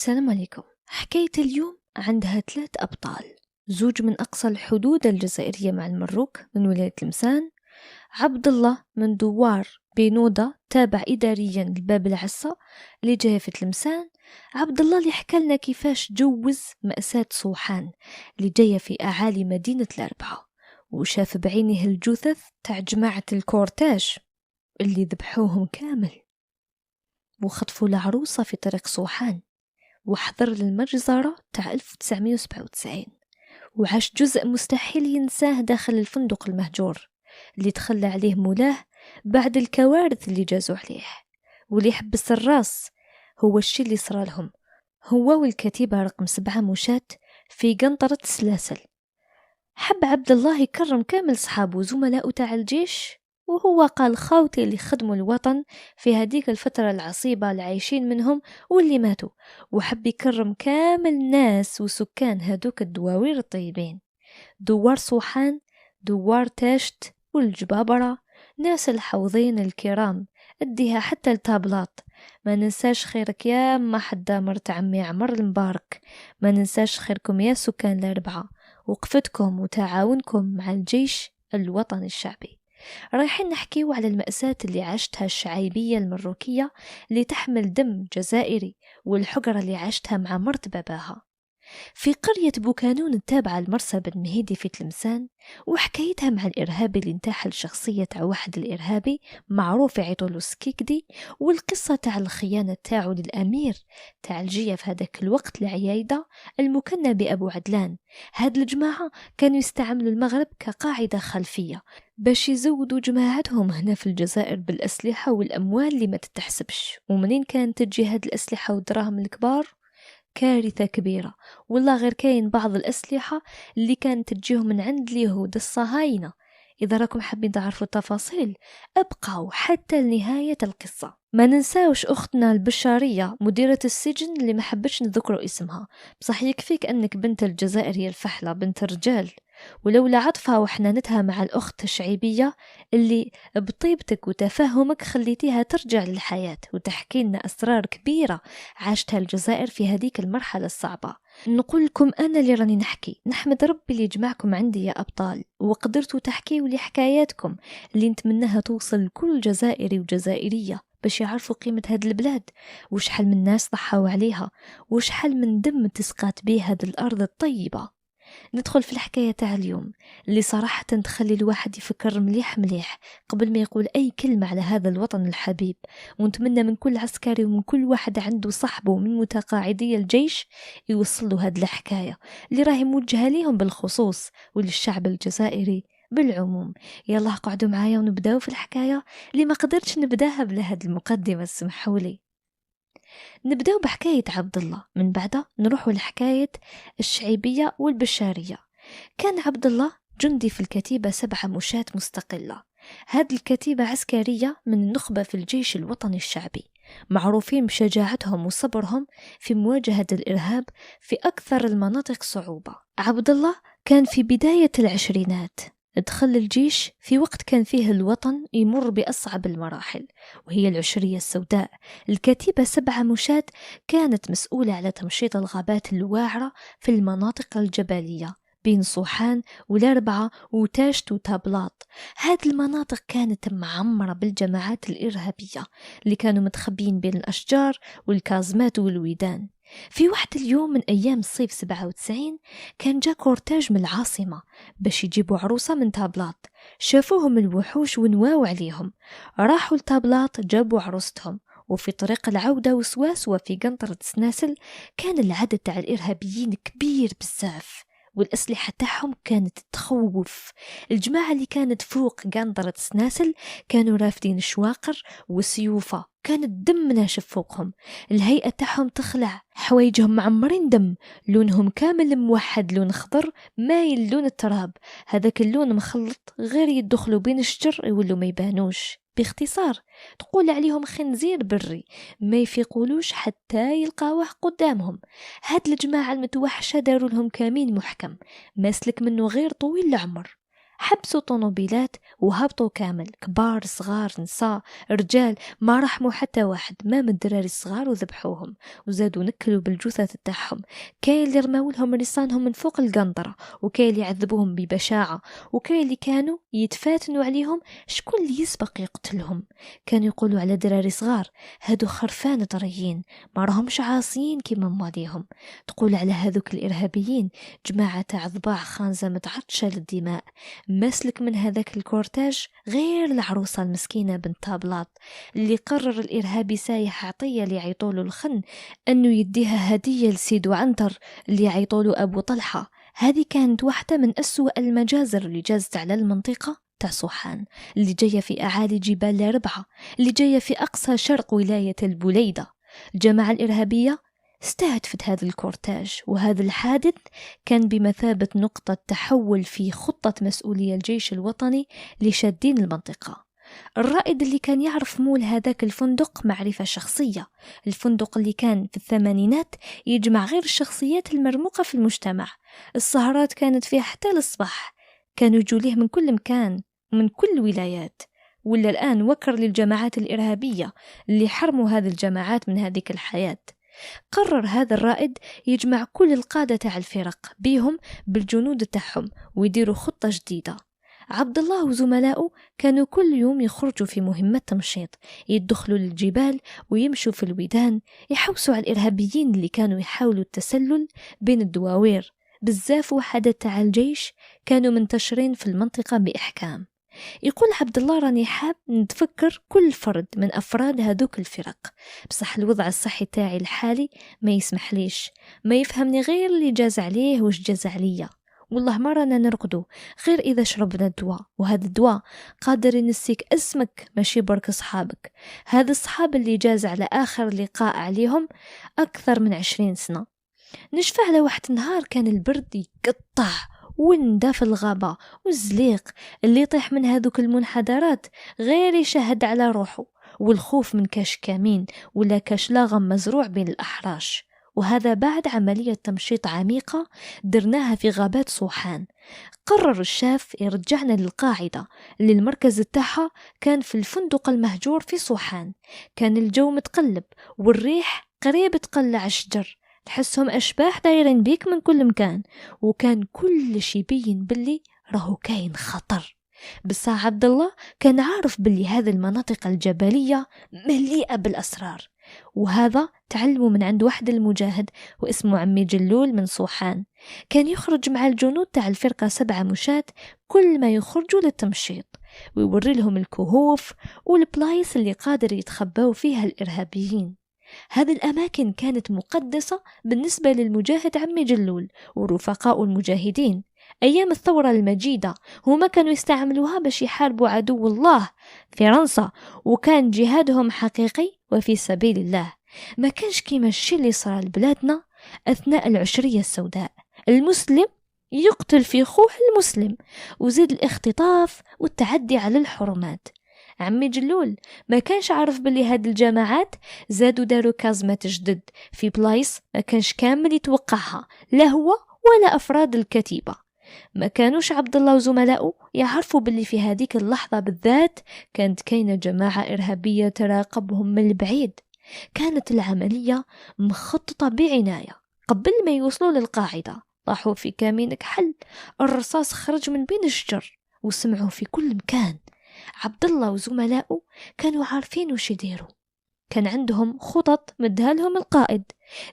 السلام عليكم. حكاية اليوم عندها 3 أبطال، زوج من أقصى الحدود الجزائرية مع المروك من ولاية تلمسان، عبد الله من دوار بينودة تابع إداريا لباب العصا اللي جاية في تلمسان. عبد الله اللي حكى لنا كيفاش جوز مأساة صوحان اللي جاية في أعالي مدينة الأربعة، وشاف بعينه الجثث تاع جماعة الكورتاج اللي ذبحوهم كامل وخطفوا العروسة في طريق صوحان، وحضر للمجزرة تاع 1997، وعاش جزء مستحيل ينساه داخل الفندق المهجور اللي تخلى عليه مولاه بعد الكوارث اللي جازوا عليه. واللي حبس الراس هو الشي اللي صار لهم هو والكتيبة رقم 7 مشاة في قنطرة سلاسل. حب عبد الله يكرم كامل صحابه وزملاء تاع الجيش، وهو قال خاوتي اللي خدموا الوطن في هذيك الفترة العصيبة اللي عايشين منهم واللي ماتوا، وحب يكرم كامل الناس وسكان هذوك الدواوير الطيبين، دوار صوحان، دوار تاشت والجبابرة، ناس الحوضين الكرام، اديها حتى التابلات. ما ننساش خيرك يا ما حدا مرت عمي عمر المبارك، ما ننساش خيركم يا سكان الأربعة، وقفتكم وتعاونكم مع الجيش الوطني الشعبي. رايحين نحكيو على المأساة اللي عاشتها الشعيبية المروكية اللي تحمل دم جزائري، والحقرة اللي عاشتها مع مرت باباها في قرية بوكانون التابعة لمرسى بن مهيدي في تلمسان، وحكايتها مع الإرهابي اللي انتحل شخصية تاع واحد الإرهابي معروف يعيطولو سكيكدي، والقصة تاع الخيانة تاعو للأمير تاع الجية في هذاك الوقت العيايدة المكنى بأبو عدلان. هاد الجماعة كانوا يستعملوا المغرب كقاعدة خلفية باش يزودوا جماعتهم هنا في الجزائر بالأسلحة والأموال اللي ما تتحسبش. ومنين كانت تجي هاد الأسلحة والدراهم الكبار؟ كارثة كبيرة والله. غير كاين بعض الأسلحة اللي كانت تجيهم من عند اليهود الصهاينة. إذا راكم حابين تعرفوا التفاصيل ابقوا حتى لنهاية القصة. ما ننساوش أختنا البشارية مديرة السجن اللي ما حبتش نذكروا اسمها، بصح يكفيك أنك بنت الجزائر هي الفحلة بنت الرجال، ولولا عطفها وحنانتها مع الأخت الشعيبية اللي بطيبتك وتفهمك خليتيها ترجع للحياة وتحكي لنا أسرار كبيرة عاشتها الجزائر في هذيك المرحلة الصعبة. نقول لكم أنا اللي راني نحكي، نحمد ربي اللي جمعكم عندي يا أبطال، وقدرتوا تحكيوا لي حكاياتكم اللي نتمناها توصل لكل جزائري وجزائرية باش يعرفوا قيمة هاد البلاد، وشحال من ناس ضحوا عليها، وشحال من دم تسقات بيه هاد الأرض الطيبة. ندخل في الحكاية تاع اليوم اللي صراحة تخلي الواحد يفكر مليح مليح قبل ما يقول أي كلمة على هذا الوطن الحبيب. ونتمنى من كل عسكري ومن كل واحد عنده صحبه من متقاعدي الجيش يوصلوا هذه الحكاية اللي راهي موجهة ليهم بالخصوص وللشعب الجزائري بالعموم. يلا قعدوا معايا ونبداو في الحكاية اللي ما قدرتش نبداها بلا هاد المقدمة، سمحولي. نبداو بحكاية عبد الله، من بعدها نروحوا لحكاية الشعيبية والبشارية. كان عبد الله جندي في الكتيبة 7 مشاة مستقلة. هذه الكتيبة عسكرية من النخبة في الجيش الوطني الشعبي، معروفين بشجاعتهم وصبرهم في مواجهة الإرهاب في أكثر المناطق صعوبة. عبد الله كان في بداية العشرينات، دخل الجيش في وقت كان فيه الوطن يمر بأصعب المراحل، وهي العشرية السوداء. الكتيبة 7 مشاة كانت مسؤولة على تمشيط الغابات الواعرة في المناطق الجبلية بين صوحان والأربعة وتاشت وتابلاط. هذه المناطق كانت معمرة بالجماعات الإرهابية اللي كانوا متخبين بين الأشجار والكازمات والويدان. في واحد اليوم من أيام الصيف 97 كان جا كورتاج من العاصمة باش يجيبوا عروسة من تابلاط. شافوهم الوحوش ونواو عليهم، راحوا لتابلاط جابوا عروستهم. وفي طريق العودة وسواس وفي قنطرة سناسل كان العدد تاع الإرهابيين كبير بزاف، والأسلحة تاعهم كانت تخوف. الجماعة اللي كانت فوق قنطرة سناسل كانوا رافدين شواقر وسيوفة، كان الدم ناشف فوقهم. الهيئة تاعهم تخلع، حوايجهم معمرين دم، لونهم كامل موحد، لون خضر مايل لون التراب، هذاك اللون مخلط غير يدخلوا بين الشجر يولوا ما يبانوش. باختصار تقول عليهم خنزير بري، ما يفيقولوش حتى يلقاوه قدامهم. هاد الجماعة المتوحشة داروا لهم كمين محكم ما سلك منه غير طويل العمر. حبسوا طوموبيلات وهبطوا كامل، كبار صغار نساء رجال، ما رحموا حتى واحد، ما من الدراري الصغار، وذبحوهم وزادوا نكلوا بالجثث تاعهم. كاين اللي رماو لهم لسانهم من فوق القنطرة، وكاين اللي عذبوهم ببشاعة، وكاين اللي كانوا يتفاتنوا عليهم شكون اللي يسبق يقتلهم. كانوا يقولوا على دراري صغار هادو خرفان طريين ما راهمش عاصيين كيما ماضيهم. تقول على هذوك الإرهابيين جماعة تاع ضباع خانزة متعطشة للدماء. مسلك من هذاك الكورتاج غير العروسة المسكينة بنت طابلاط اللي قرر الإرهابي سايح عطية اللي يعيطوله الخن أنه يديها هدية لسيدو عنتر اللي يعيطوله أبو طلحة. هذه كانت واحدة من أسوأ المجازر اللي جازت على المنطقة تاع صوحان، اللي جاية في أعالي جبال ربعة، اللي جاية في أقصى شرق ولاية البليدة. الجماعة الإرهابية استهدفت هذا الكورتاج، وهذا الحادث كان بمثابة نقطة تحول في خطة مسؤولية الجيش الوطني لشادين المنطقة. الرائد اللي كان يعرف مول هذاك الفندق معرفة شخصية، الفندق اللي كان في الثمانينات يجمع غير الشخصيات المرموقة في المجتمع. السهرات كانت فيها حتى للصباح، كانوا يجوليه من كل مكان ومن كل الولايات. ولا الآن وكر للجماعات الإرهابية اللي حرموا هذه الجماعات من هذه الحياة. قرر هذا الرائد يجمع كل القادة تاع الفرق بيهم بالجنود تاعهم ويديروا خطة جديدة. عبد الله وزملائه كانوا كل يوم يخرجوا في مهمة تمشيط، يدخلوا للجبال ويمشوا في الودان، يحوسوا على الإرهابيين اللي كانوا يحاولوا التسلل بين الدواوير. بزاف وحدات تاع الجيش كانوا منتشرين في المنطقة بإحكام. يقول عبد الله راني حاب نتفكر كل فرد من أفراد هذوك الفرق، بصح الوضع الصحي تاعي الحالي ما يسمح ليش، ما يفهمني غير اللي جاز عليه وش جاز عليا. والله ما رانا نرقدو غير إذا شربنا الدواء، وهذا الدواء قادر ينسيك اسمك ماشي برك صحابك. هذا الصحاب اللي جاز على آخر لقاء عليهم أكثر من 20 سنة. نشفى على واحد النهار كان البرد يقطع وندى في الغابة، والزليق اللي يطيح من هذوك المنحدرات غير يشهد على روحه، والخوف من كاش كمين ولا كاش لاغم مزروع بين الأحراش. وهذا بعد عملية تمشيط عميقة درناها في غابات صوحان. قرر الشاف يرجعنا للقاعدة اللي المركز تاعها كان في الفندق المهجور في صوحان. كان الجو متقلب والريح قريب تقلع الشجر، تحسهم أشباح دايرين بيك من كل مكان، وكان كل شي بين باللي راهو كاين خطر. بس عبد الله كان عارف باللي هذه المناطق الجبلية مليئة بالأسرار، وهذا تعلمه من عند واحد المجاهد واسمه عمي جلول من صوحان. كان يخرج مع الجنود تاع الفرقة 7 مشاة كل ما يخرجوا للتمشيط، ويوري لهم الكهوف والبلايص اللي قادر يتخبوا فيها الإرهابيين. هذه الأماكن كانت مقدسة بالنسبة للمجاهد عمي جلول ورفقاء المجاهدين. أيام الثورة المجيدة هما كانوا يستعملوها باش يحاربوا عدو الله فرنسا، وكان جهادهم حقيقي وفي سبيل الله. ما كانش كيما الشي اللي صار لبلادنا أثناء العشرية السوداء، المسلم يقتل في خوه المسلم، وزيد الاختطاف والتعدي على الحرمات. عمي جلول ما كانش عارف باللي هاد الجماعات زادوا داروا كازمات جدد في بلايص ما كانش كامل يتوقعها، لا هو ولا أفراد الكتيبة. ما كانوش عبد الله وزملائه يعرفوا باللي في هذيك اللحظة بالذات كانت كاينة جماعة إرهابية تراقبهم من البعيد. كانت العملية مخططة بعناية. قبل ما يوصلوا للقاعدة طاحوا في كمين كحل، الرصاص خرج من بين الشجر وسمعوا في كل مكان. عبد الله وزملائه كانوا عارفين وش يديروا، كان عندهم خطط مدها لهم القائد،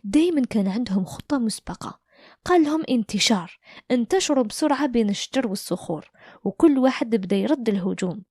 دايما كان عندهم خطة مسبقة. قال لهم انتشروا بسرعة بين الشجر والصخور، وكل واحد بدأ يرد الهجوم.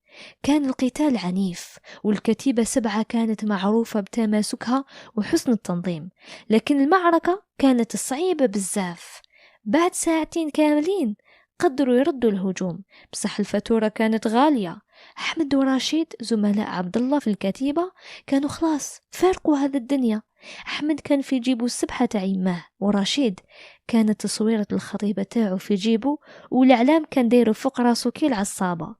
كان القتال عنيف، والكتيبة 7 كانت معروفة بتماسكها وحسن التنظيم، لكن المعركة كانت صعيبة بزاف. بعد 2 ساعات كاملين قدروا يردوا الهجوم، بصح الفاتورة كانت غالية. أحمد ورشيد زملاء عبد الله في الكتيبة كانوا خلاص فارقوا هذا الدنيا. أحمد كان في جيبه السبحة تاع يماه، ورشيد كانت تصويرة الخطيبة تاعه في جيبه، والإعلام كان دايره فوق راسو كي العصابة.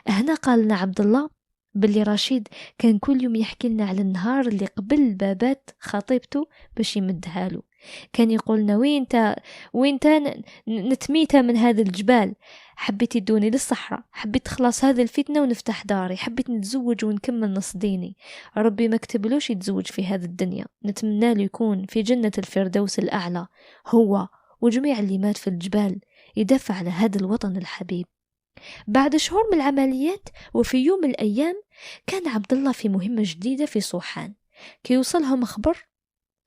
هنا قال لنا عبد الله باللي رشيد كان كل يوم يحكي لنا على النهار اللي قبل بابات خطيبته باش يمدها له. كان يقولنا وين تا نتميتا من هذا الجبال، حبيت يدوني للصحراء، حبيت خلاص هذا الفتنة ونفتح داري، حبيت نتزوج ونكمل نص ديني. ربي ما كتبلوش يتزوج في هذه الدنيا، نتمنى له يكون في جنة الفردوس الأعلى هو وجميع اللي مات في الجبال يدافع على هذا الوطن الحبيب. بعد شهور من العمليات وفي يوم من الأيام كان عبد الله في مهمة جديدة في صوحان. كي يوصلهم خبر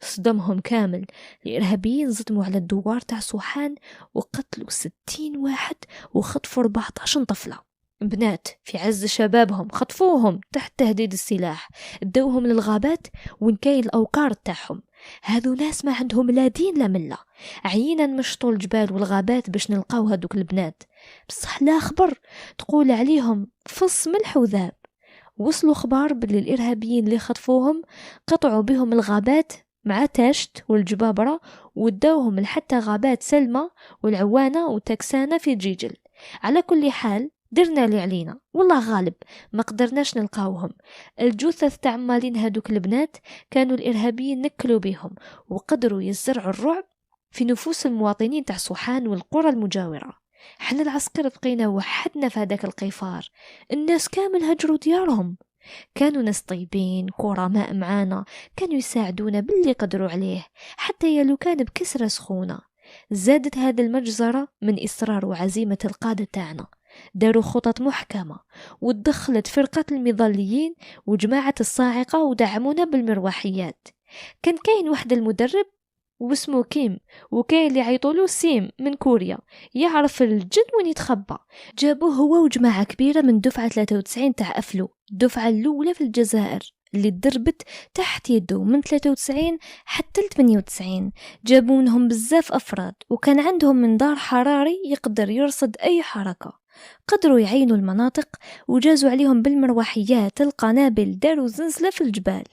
صدمهم كامل. الإرهابيين صدموا على الدوار تاع صوحان وقتلوا 60 واحد وخطفوا 14 طفلة بنات في عز شبابهم، خطفوهم تحت تهديد السلاح، ادوهم للغابات ونكاي الأوقار تاعهم. هذو ناس ما عندهم لا دين لا ملة، عينا مشطوا الجبال والغابات باش نلقاو هذوك البنات، بصح لا خبر تقول عليهم فص ملح وذاب. وصلوا خبار باللي الإرهابيين اللي خطفوهم قطعوا بهم الغابات مع تاشت والجبابرة ودوهم لحتى غابات سلمى والعوانة وتكسانة في جيجل. على كل حال درنا اللي علينا، والله غالب ما قدرناش نلقاوهم. الجثث تاع مالين هادوك البنات كانوا الإرهابيين نكلوا بهم وقدروا يزرعوا الرعب في نفوس المواطنين تاع صوحان والقرى المجاورة. حنا العسكر بقينا وحدنا في هذاك القيفار، الناس كامل هجروا ديارهم. كانوا ناس طيبين كرماء معانا، كانوا يساعدونا باللي قدروا عليه حتى يلو كان بكسرة سخونة. زادت هذا المجزرة من إصرار وعزيمة القادة تاعنا، داروا خطط محكمة ودخلت فرقة المظليين وجماعة الصاعقة ودعمونا بالمروحيات. كان كاين واحد المدرب واسمه كيم، وكاين اللي عيطولو سيم من كوريا، يعرف الجن وين يتخبى. جابوه هو وجماعة كبيرة من دفعة 93 تاع أفلو، الدفعة الأولى في الجزائر اللي دربت تحت يده من 93 حتى 98. جابوا منهم بزاف أفراد وكان عندهم منظار حراري يقدر يرصد أي حركة. قدروا يعينوا المناطق وجازوا عليهم بالمروحيات القنابل، داروا زنزلة في الجبال.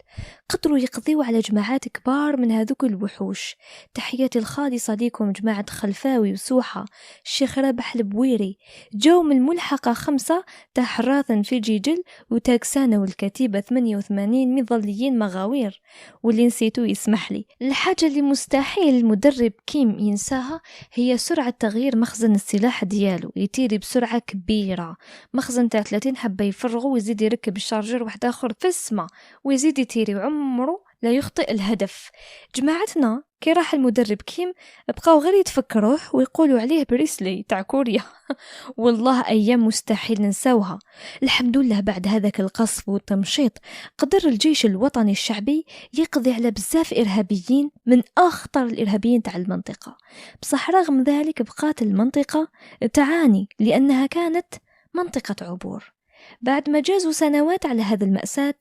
قدروا يقضيوا على جماعات كبار من هذوك الوحوش. تحياتي الخالصة ليكم جماعة خلفاوي وسوحة، الشيخ رابح البويري، جو من الملحقة 5 تاع حراثا في جيجل وتاكسانة والكتيبة 88 مظليين مغاوير. واللي نسيتو يسمح لي. الحاجة اللي مستحيل المدرب كيم ينساها هي سرعة تغيير مخزن السلاح ديالو، يتيري بسرعة كبيرة، مخزن تاع 30 حبة يفرغوا ويزيد يركب الشارجر واحد آخر في السما ويزيد يتيري وعمره لا يخطئ الهدف. جماعتنا كي راح المدرب كيم بقاو غير يتفكروه ويقولوا عليه بريسلي تاع كوريا. والله أيام مستحيل ننساوها. الحمد لله بعد هذاك القصف والتمشيط قدر الجيش الوطني الشعبي يقضي على بزاف إرهابيين من أخطر الإرهابيين تاع المنطقة. بصح رغم ذلك بقات المنطقة تعاني لأنها كانت منطقة عبور. بعد ما جازوا سنوات على هذا المأساة،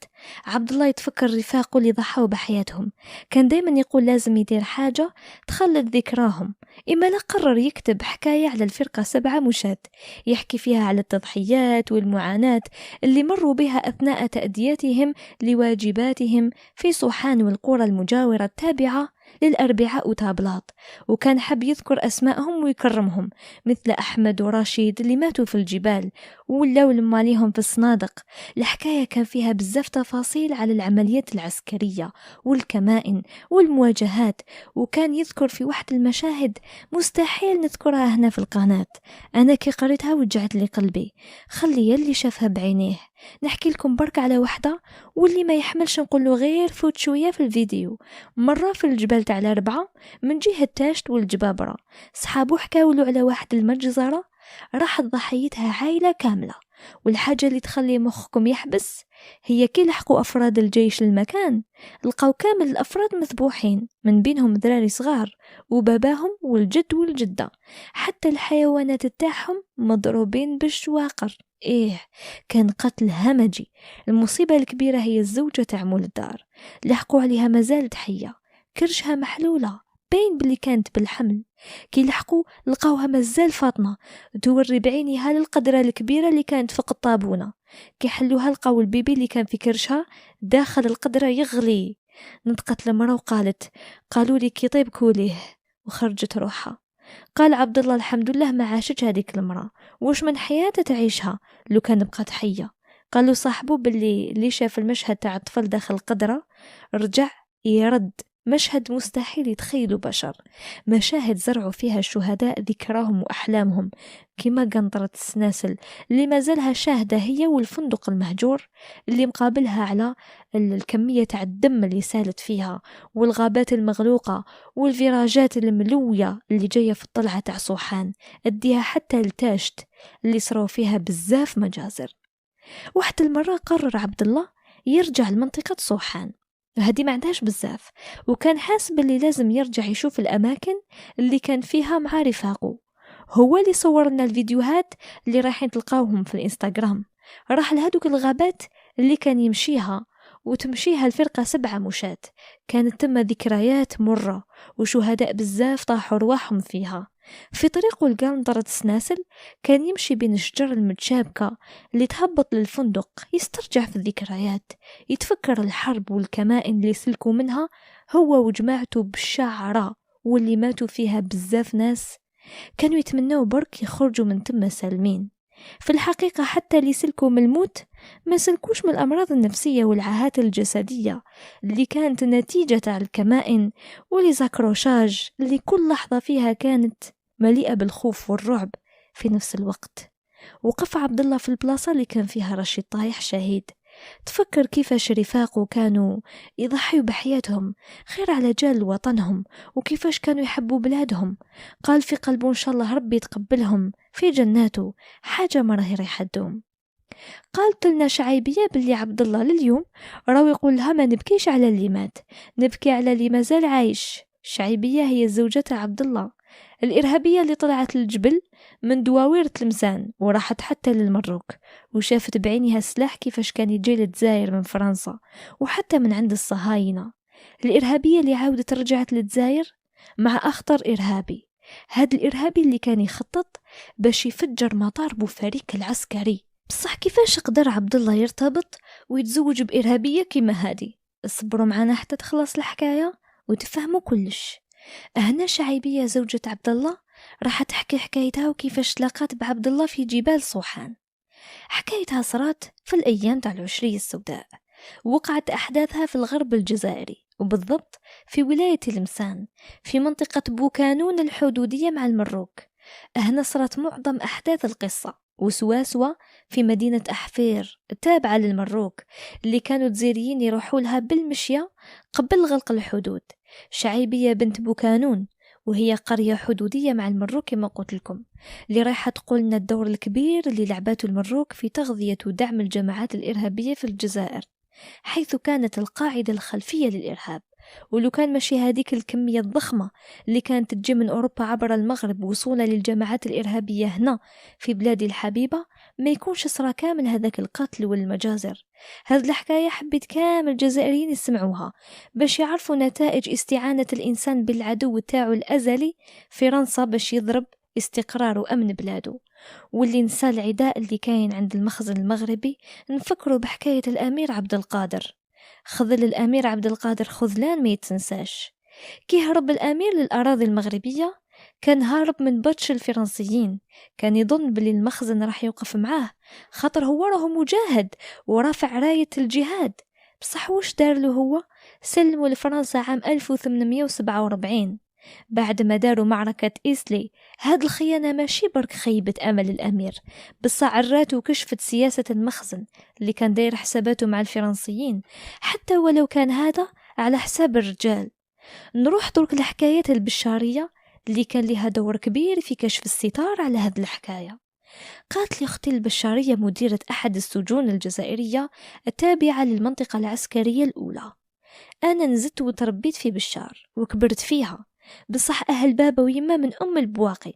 عبد الله يتفكر رفاقه اللي ضحوا بحياتهم. كان دايما يقول لازم يدير حاجة تخلد ذكراهم. إما لا قرر يكتب حكاية على الفرقة 7 مشاة يحكي فيها على التضحيات والمعاناة اللي مروا بها أثناء تأديتهم لواجباتهم في صوحان والقرى المجاورة التابعة للأربعاء وتابلاط. وكان حب يذكر أسمائهم ويكرمهم، مثل أحمد ورشيد اللي ماتوا في الجبال ولاو لماليهم في الصنادق. الحكاية كان فيها بزاف تفاصيل على العمليات العسكرية والكمائن والمواجهات، وكان يذكر في واحد المشاهد مستحيل نذكرها هنا في القناة. أنا كي قريتها وجعت لي قلبي، خلي يلي شافها بعينيه. نحكي لكم برك على واحدة واللي ما يحملش نقوله غير فوت شوية في الفيديو. مرة في الجبال تاع الأربعة من جهة تاشت والجبابرة، صحابو حكاولو على واحد المجزرة راحت ضحيتها عائلة كاملة. والحاجة اللي تخلي مخكم يحبس هي كي لحقوا أفراد الجيش للمكان لقاو كامل الأفراد مذبوحين، من بينهم ذراري صغار وباباهم والجد والجدة، حتى الحيوانات تاعهم مضروبين بالشواقر. كان قتل همجي. المصيبة الكبيرة هي الزوجة تاع مول الدار، لحقوا عليها مازالت حية، كرشها محلولة باين باللي كانت بالحمل. كي لحقوا لقاوها مازال فاطمة توري بعينيها للقدرة الكبيرة اللي كانت فوق الطابونة. كي حلوها لقاو البيبي اللي كان في كرشها داخل القدرة يغلي. نطقت المرأة وقالت قالوا لي كي طيب كوليه، وخرجت روحها. قال عبد الله الحمد لله ما عاشتش هذيك المرأة، وش من حياتها تعيشها لو كان بقات حية. قالوا صاحبه باللي شاف المشهد تاع الطفل داخل القدرة رجع يرد مشهد مستحيل يتخيلوا بشر، مشاهد زرعوا فيها الشهداء ذكراهم وأحلامهم، كما قنطرة السناسل اللي ما زالها شاهدة هي والفندق المهجور اللي مقابلها على الكمية تاع الدم اللي سالت فيها، والغابات المغلوقة والفراجات الملوية اللي جاية في الطلعة تاع صوحان، أديها حتى التاشت اللي صاروا فيها بزاف مجازر. واحد المرة قرر عبد الله يرجع لمنطقة صوحان، هدي ما عندهاش بزاف، وكان حاسب اللي لازم يرجع يشوف الأماكن اللي كان فيها مع رفاقه. هو اللي صور لنا الفيديوهات اللي رايحين تلقاوهم في الإنستغرام. راح لهدوك الغابات اللي كان يمشيها وتمشيها الفرقة 7 مشاة، كانت تم ذكريات مرة وشهداء بزاف طاحوا رواحهم فيها. في طريقه لقنطرة سناسل كان يمشي بين الشجر المتشابكة اللي تهبط للفندق، يسترجع في الذكريات، يتفكر الحرب والكمائن اللي سلكوا منها هو وجماعته بالشعراء واللي ماتوا فيها بزاف ناس، كانوا يتمنوا برك يخرجوا من تم سالمين. في الحقيقة حتى اللي سلكوا من الموت ما سلكوش من الأمراض النفسية والعاهات الجسدية اللي كانت نتيجة على الكمائن والزاكروشاج اللي كل لحظة فيها كانت مليئة بالخوف والرعب في نفس الوقت. وقف عبد الله في البلاصة اللي كان فيها رشيد طايح شهيد، تفكر كيفاش رفاقه كانوا يضحيوا بحياتهم خير على جال وطنهم، وكيفاش كانوا يحبوا بلادهم. قال في قلبه إن شاء الله ربي يتقبلهم في جناته، حاجة ما راهي رايحة تدوم. قالت لنا شعيبية باللي عبد الله لليوم راهو يقول لها ما نبكيش على اللي مات، نبكي على اللي مازال عايش. شعيبية هي زوجة عبد الله الإرهابية اللي طلعت للجبل من دواوير تلمسان وراحت حتى للمروك، وشافت بعينها السلاح كيفاش كان يجي للجزائر من فرنسا وحتى من عند الصهاينة. الإرهابية اللي عاودت رجعت للجزائر مع أخطر إرهابي، هاد الإرهابي اللي كان يخطط باش يفجر مطار بوفريك العسكري. بصح كيفاش قدر عبد الله يرتبط ويتزوج بإرهابية كيما هادي؟ اصبروا معنا حتى تخلص الحكاية وتفهموا كلش. هنا شعيبية زوجة عبد الله راح تحكي حكايتها وكيفاش تلاقات بعبد الله في جبال صوحان. حكايتها صارت في الأيام تاع العشرية السوداء، وقعت أحداثها في الغرب الجزائري وبالضبط في ولاية تلمسان في منطقة بوكانون الحدودية مع المروك. هنا صارت معظم أحداث القصة، وسواسوا في مدينة أحفير التابعة للمروك اللي كانوا الجزائريين يروحوا لها بالمشية قبل غلق الحدود. شعيبية بنت بوكانون وهي قرية حدودية مع المروك كما قلت لكم، اللي رايحة تقولنا الدور الكبير اللي لعبته المروك في تغذية ودعم الجماعات الإرهابية في الجزائر، حيث كانت القاعدة الخلفية للإرهاب. ولو كان ماشي هذيك الكمية الضخمة اللي كانت تجي من أوروبا عبر المغرب وصولا للجماعات الإرهابية هنا في بلادي الحبيبة، ما يكونش صرا كامل هذاك القتل والمجازر. هذه الحكاية حبيت كامل الجزائريين يسمعوها باش يعرفوا نتائج استعانة الإنسان بالعدو تاعو الأزلي فرنسا باش يضرب استقرار وأمن بلاده. واللي نسى العداء اللي كاين عند المخزن المغربي نفكروا بحكاية الأمير عبد القادر. خذل الأمير عبد القادر خذلان ما يتنساش. كي هرب الأمير للأراضي المغربية كان هارب من بطش الفرنسيين، كان يظن بلي المخزن راح يوقف معاه خاطر هو راه مجاهد ورافع راية الجهاد. بصح وش دار له هو؟ سلموا لفرنسا عام 1847 بعد ما داروا معركة إيسلي. هاد الخيانة ماشي برك خيبة أمل الأمير، بس عرات وكشفت سياسة المخزن اللي كان داير حساباته مع الفرنسيين، حتى ولو كان هذا على حساب الرجال. نروح درك الحكايات البشارية اللي كان لها دور كبير في كشف الستار على هاد الحكاية. قالت لي أختي البشارية مديرة أحد السجون الجزائرية التابعة للمنطقة العسكرية الأولى، أنا نزلت وتربيت في بشار وكبرت فيها، بصح أهل بابا ويما من أم البواقي،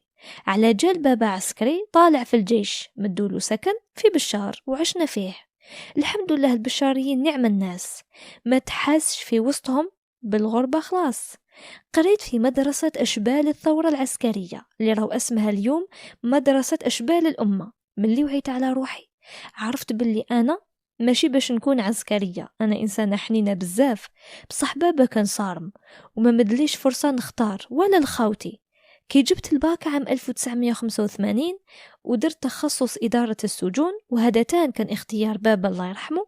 على جال بابا عسكري طالع في الجيش مدولو سكن في بشار وعشنا فيه. الحمد لله البشاريين نعم الناس، ما تحاسش في وسطهم بالغربة خلاص. قريت في مدرسة أشبال الثورة العسكرية اللي راهو اسمها اليوم مدرسة أشبال الأمة. من اللي وعيت على روحي عرفت باللي أنا ماشي باش نكون عسكرية، أنا إنسانة حنينة بزاف، بصح بابا كان صارم وما مدليش فرصة نختار ولا لخوتي. كي جبت الباك عام 1985 ودرت تخصص إدارة السجون، وهذا كان اختيار بابا الله يرحمه.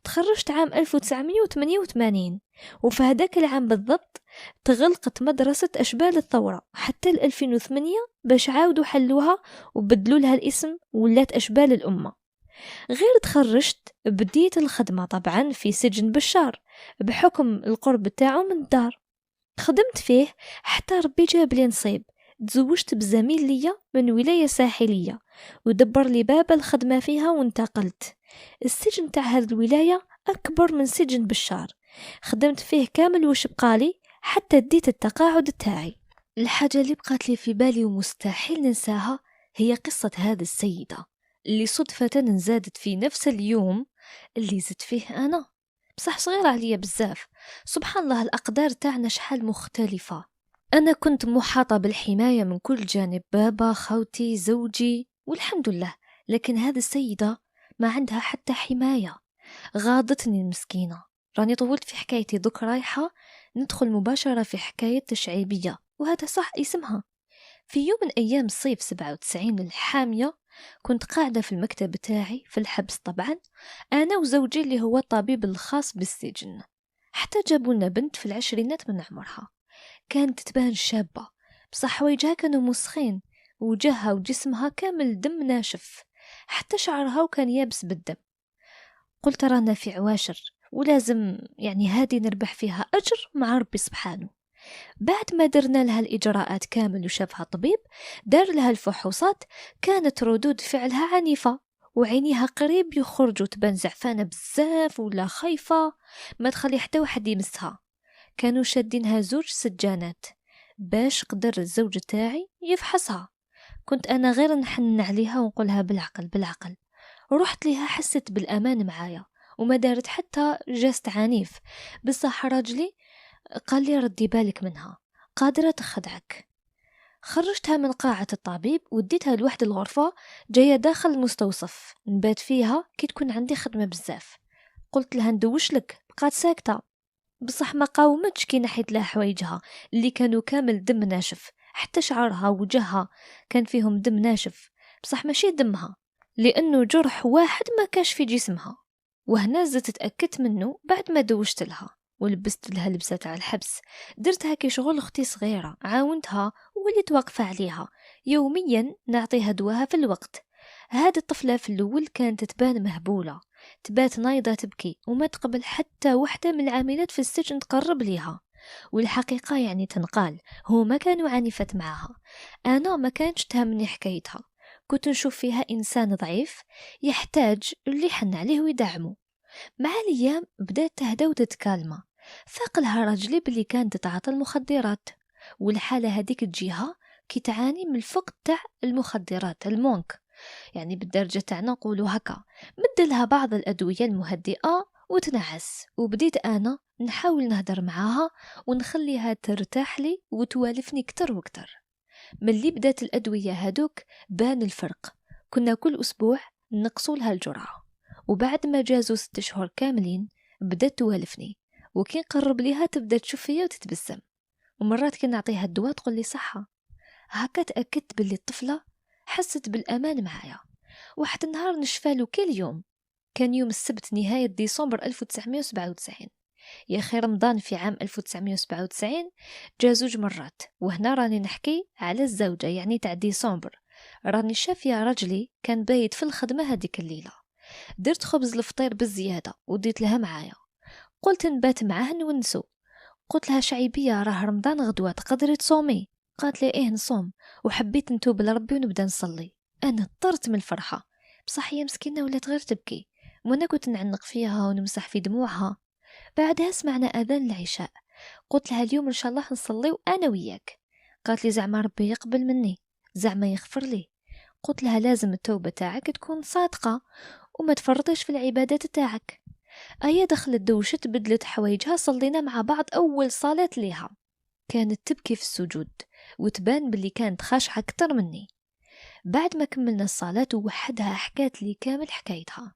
تخرجت عام 1988، وفي هذاك العام بالضبط تغلقت مدرسة أشبال الثورة حتى 2008 باش عاودوا حلوها وبدلوا لها الاسم ولات أشبال الأمة. غير تخرجت بديت الخدمة طبعا في سجن بشار بحكم القرب تاعو من الدار. خدمت فيه حتى ربي جاب لي نصيب، تزوجت بزميل ليا من ولاية ساحلية ودبر لي باب الخدمة فيها وانتقلت. السجن تاع هذه الولاية أكبر من سجن بشار، خدمت فيه كامل وش بقالي حتى ديت التقاعد تاعي. الحاجة اللي بقات لي في بالي ومستحيل ننساها هي قصة هذه السيدة اللي صدفة نزادت في نفس اليوم اللي زدت فيه أنا، بصح صغيرة عليا بزاف. سبحان الله الأقدار تاعنا شحال مختلفة. أنا كنت محاطة بالحماية من كل جانب، بابا، خوتي، زوجي، والحمد لله. لكن هذه السيدة ما عندها حتى حماية، غاضتني المسكينة. راني طولت في حكايتي، دوك رايحة ندخل مباشرة في حكاية تشعيبية، وهذا صح اسمها. في يوم من أيام الصيف 97 الحامية، كنت قاعدة في المكتب تاعي في الحبس طبعا، أنا وزوجي اللي هو الطبيب الخاص بالسجن. حتى جابوا لنا بنت في العشرينات من عمرها، كانت تبان شابة بصح حوايجها كانوا مسخين، وجهها وجسمها كامل دم ناشف، حتى شعرها وكان يابس بالدم. قلت رانا في عواشر ولازم يعني هذه نربح فيها أجر مع ربي سبحانه. بعد ما درنا لها الإجراءات كامل وشافها طبيب دار لها الفحوصات، كانت ردود فعلها عنيفة وعينيها قريب يخرجوا، تبان زعفانة بزاف ولا خايفة ما تخلي حتى واحد يمسها. كانوا شادينها زوج سجانات باش قدر الزوج تاعي يفحصها. كنت أنا غير نحن عليها ونقولها بالعقل بالعقل، ورحت لها حست بالأمان معايا وما دارت حتى جست عنيف. بصح راجلي قال لي ردي بالك منها، قادرة تخدعك. خرجتها من قاعة الطبيب وديتها لوحد الغرفة جاية داخل المستوصف نبات فيها كي تكون عندي خدمة بزاف. قلت لها ندوش لك، بقات ساكتة بصح ما قاومتش كي نحيت لها حوايجها اللي كانوا كامل دم ناشف، حتى شعرها وجهها كان فيهم دم ناشف بصح ماشي دمها، لأنه جرح واحد ما كاش في جسمها. وهنا زدت تأكدت منه بعد ما دوشت لها ولبست لها لبسة تاع الحبس. درتها كي شغل اختي صغيرة، عاونتها وليت واقفة عليها يوميا نعطيها دواها في الوقت. هذه الطفلة في الأول كانت تبان مهبولة، تبات نايضة تبكي وما تقبل حتى وحدة من العاملات في السجن تقرب ليها. والحقيقة يعني تنقال هو ما كانوا عنيفة معها، أنا ما كانش تهمني حكايتها، كنت نشوف فيها إنسان ضعيف يحتاج اللي يحن عليه ويدعمه. مع الأيام بدأت تهدى وتتكالمة، فاقلها راجلي باللي كانت تتعاطى المخدرات، والحالة هذيك تجيها كي تعاني من الفقد تاع المخدرات المونك، يعني بالدرجة تاعنا نقولوا هكا. مدلها بعض الأدوية المهدئة وتنعس، وبديت أنا نحاول نهدر معاها ونخليها ترتاح لي وتوالفني كتر وكتر. من اللي بدات الأدوية هادوك بان الفرق، كنا كل أسبوع نقصوا لها الجرعة، وبعد ما جازوا 6 شهور كاملين بدات توالفني، وكي نقرب ليها تبدأ تشوف فيا وتتبسم، ومرات كي نعطيها الدواء تقول لي صحة. هكا تأكدت باللي الطفلة حست بالأمان معايا. واحد النهار نشفالو كل يوم، كان يوم السبت نهاية ديسمبر 1997. يا أخي رمضان في عام 1997 جا 2 مرات، وهنا راني نحكي على الزوجة يعني تاع ديسمبر. راني شافية رجلي كان بايت في الخدمة هذيك الليلة، درت خبز الفطير بالزيادة وديت لها معايا، قلت نبات معاه نونسو. قلت لها شعيبية راه رمضان غدوة تقدري تصومي؟ قالت لي ايه نصوم، وحبيت نتوب لربي ونبدا نصلي. انا طرت من الفرحة، بصح هي مسكينة ولات غير تبكي، وانا كنت نعنق فيها ونمسح في دموعها. بعدها سمعنا اذان العشاء، قلت لها اليوم ان شاء الله نصلي وانا وياك. قالت لي زعما ربي يقبل مني، زعما يغفر لي. قلت لها لازم التوبة تاعك تكون صادقة وما تفرطيش في العبادات تاعك. أيا دخلت دوشت بدلت حوايجها، صلينا مع بعض أول صلاة ليها. كانت تبكي في السجود وتبان باللي كانت خاشعة أكتر مني. بعد ما كملنا الصلاة ووحدها حكات لي كامل حكايتها،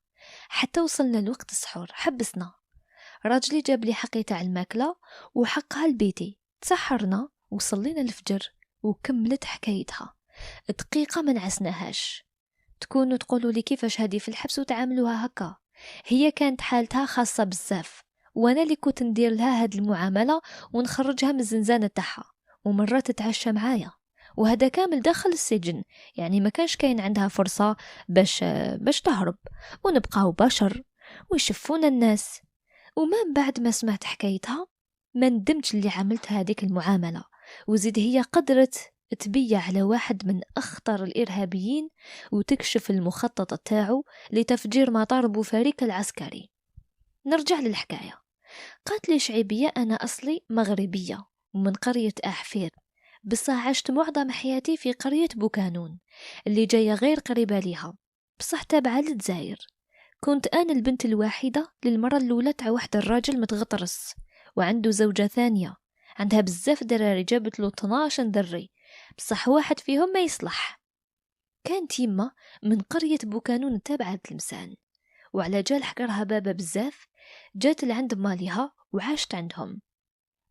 حتى وصلنا لوقت السحور حبسنا. راجلي جاب لي حقي تاع الماكلة وحقها لبيتي، تسحرنا وصلينا الفجر وكملت حكايتها دقيقة ما نعسناهاش. تكونوا تقولوا لي كيفاش هذه في الحبس وتعاملوها هكا؟ هي كانت حالتها خاصة بزاف، وانا اللي كنت ندير لها هاد المعاملة ونخرجها من الزنزانة تاعها، ومرات تتعشى معايا، وهذا كامل داخل السجن. يعني ما كانش كاين عندها فرصة باش تهرب، ونبقاو بشر ويشفونا الناس. ومن بعد ما سمعت حكايتها ما ندمتش اللي عملت هذيك المعاملة. وزيد هي قدرت تبيع على واحد من أخطر الإرهابيين وتكشف المخطط تاعو لتفجير مطار بوفاريك العسكري. نرجع للحكاية. قالت لي شعيبية أنا أصلي مغربية ومن قرية أحفير، بصح عشت معظم حياتي في قرية بوكانون اللي جاية غير قريبة ليها، بصح تابعة للجزائر. كنت أنا البنت الوحيدة للمرة الأولى تاع واحد الراجل متغطرس وعنده زوجة ثانية، عندها بزاف دراري، جابت له 12 دري، بصح واحد فيهم ما يصلح. كانت يما من قرية بوكانون تابعة تلمسان، وعلى جال حقرها بابا بزاف جات لعند ماليها وعاشت عندهم.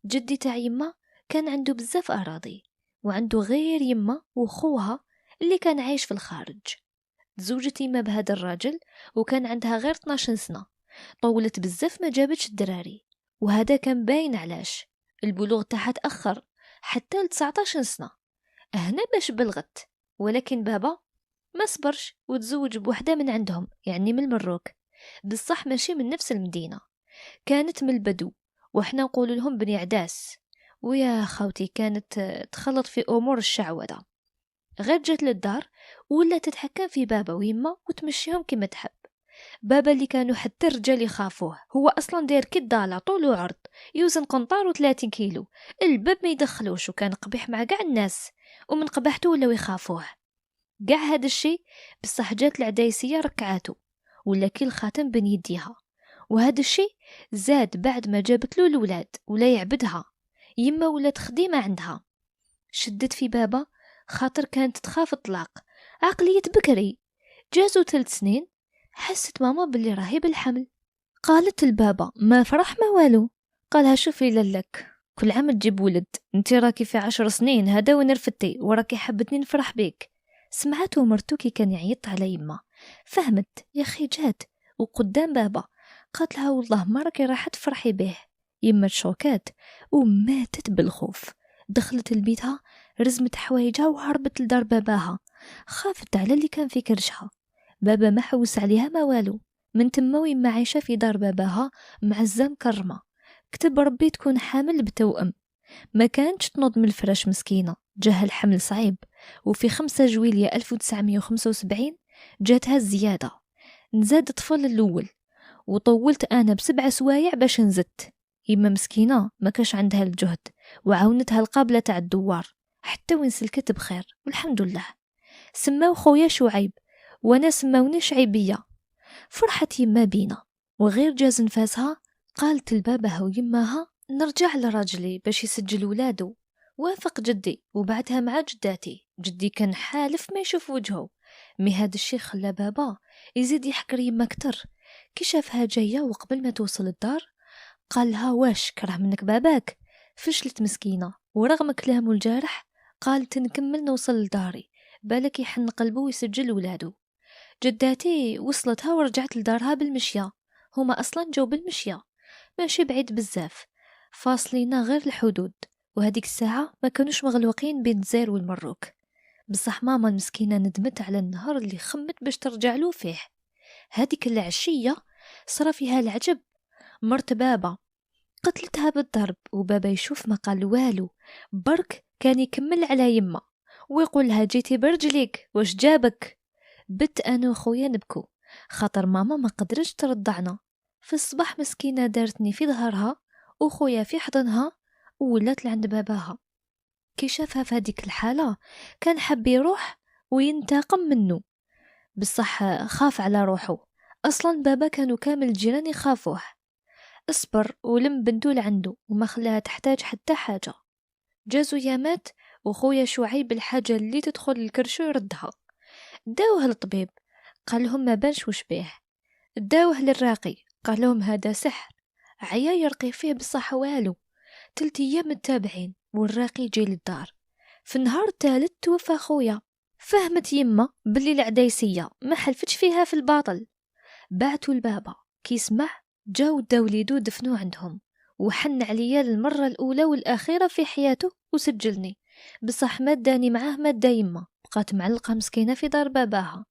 جدي تاع يما كان عنده بزاف أراضي، وعنده غير يما وخوها اللي كان عايش في الخارج. تزوجت يما بهذا الراجل وكان عندها غير 12 سنة، طولت بزاف ما جابتش الدراري، وهذا كان باين علاش البلوغ تاعها تأخر حتى ل 19 سنة. هنا باش بلغت، ولكن بابا ما صبرش وتزوج بوحدة من عندهم، يعني من المروك، بصح ماشي من نفس المدينة، كانت من البدو، وإحنا نقول لهم بني عداس. ويا خوتي كانت تخلط في أمور الشعوذة. غير جات للدار ولا تتحكم في بابا ويما وتمشيهم كما تحب. بابا اللي كانوا حتى الرجال يخافوه، هو أصلا داير كدالة طول وعرض، يوزن قنطار و30 كيلو، الباب ما يدخلوش، وكان قبيح مع قاع الناس، ومن قبحته ولاو يخافوه. قاع هذا الشيء بصح جات العدايسية ركعاتو ولا كي الخاتم بين يديها، وهذا الشيء زاد بعد ما جابت له الولاد ولا يعبدها. يما ولات خديمة عندها، شدت في بابا خاطر كانت تخاف الطلاق، عقلية بكري. جازو 3 سنين حست ماما باللي راهي بالحمل. قالت البابا ما فرح ما والو، قالها شوفي لك كل عام تجيب ولد، انتي راكي في 10 سنين هذا وين رفتي وراكي حبتني نفرح بيك. سمعته مرتو كي كان يعيط على يما، فهمت يا اخي جات وقدام بابا، قالت لها والله ما راكي راح تفرحي به. يما تشوكات وماتت بالخوف، دخلت لبيتها رزمت حوايجها وهربت لدار باباها، خافت على اللي كان في كرشها. بابا ما حوس عليها ما والو، من تما ويما عايشة في دار باباها معزة مكرمة، كتب ربي تكون حامل بتوأم. ما كانتش تنوض من الفراش مسكينة، جاها الحمل صعيب، وفي 5 جويلية 1975 جاتها الزيادة، نزاد الطفل الأول، وطولت أنا ب7 سوايع باش نزدت. يما مسكينة ما كاش عندها الجهد، وعاونتها القابلة تاع الدوار حتى وين سلكت بخير والحمد لله. سماو خويا شعيب وانا سماوني شعيبية. فرحت يما بينا، وغير جاز نفاسها قالت لبابها ويماها نرجع لراجلي باش يسجل ولادو. وافق جدي، وبعدها مع جداتي. جدي كان حالف ما يشوف وجهه، مي هاد الشي خلى بابا يزيد يحكر يما كتر. كي شافها جاية وقبل ما توصل الدار قالها واش كره منك باباك؟ فشلت مسكينة، ورغم كلامه الجارح قالت نكمل نوصل لداري بالك يحن قلبه ويسجل ولادو. جداتي وصلتها ورجعت لدارها بالمشية، هما أصلا جو بالمشية ماشي بعيد بزاف، فاصلين غير الحدود، وهديك الساعة ما كانوش مغلوقين بين الجزائر والمروك. بصح ماما المسكينة ندمت على النهار اللي خمت باش ترجع له فيه. هديك العشية صرا فيها العجب، مرت بابا قتلتها بالضرب، وبابا يشوف ما قال والو، برك كان يكمل على يما ويقول لها جيتي برجليك واش جابك. بت انا وخويا نبكو خاطر ماما ما قدرتش ترضعنا. في الصباح مسكينة دارتني في ظهرها وخويا في حضنها وولات لعند باباها. كي شافها في هذيك الحالة كان حب يروح وينتقم منه، بصح خاف على روحه، اصلا بابا كانوا كامل الجيران يخافوه. اصبر ولم بنتو لعنده وما خلاها تحتاج حتى حاجة. جازو يامات وخويا شعيب الحاجة اللي تدخل الكرشو يردها. داوه للطبيب قال لهم ما بانش وش بيه، داوه للراقي قال لهم هذا سحر، عيا يرقي فيه بصح والو. 3 أيام متابعين والراقي جاي للدار، في النهار الثالث توفى خويا. فهمت يما باللي العدايسية ما حلفتش فيها في الباطل. بعتوا البابا كي سمع جاو دا وليدو دفنو عندهم، وحن عليا للمرة الأولى والأخيرة في حياته وسجلني. بصح ما داني معاه ما دا يما، بقات معلقة مسكينة في دار باباها.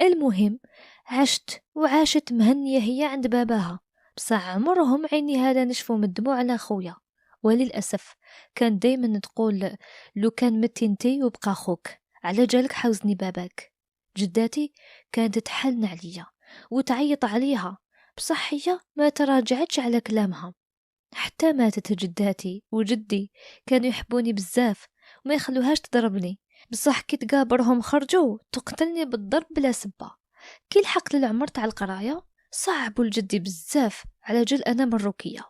المهم عشت وعاشت مهنية هي عند باباها، بصح عمرهم عيني هذا نشفوا من الدموع على خويا. وللأسف كان دايما تقول لو كان مت انتي وبقى خوك، على جالك حوزني باباك. جداتي كانت تحن عليا وتعيط عليها، بصح هي ما تراجعتش على كلامها. حتى ماتت جداتي وجدي كانوا يحبوني بزاف وما يخلوهاش تضربني، بصح كي تقابرهم خرجوا تقتلني بالضرب بلا سبة. كي لحقت للعمر تاع القرايه صعبوا لجدي بزاف على جل انا مروكيه،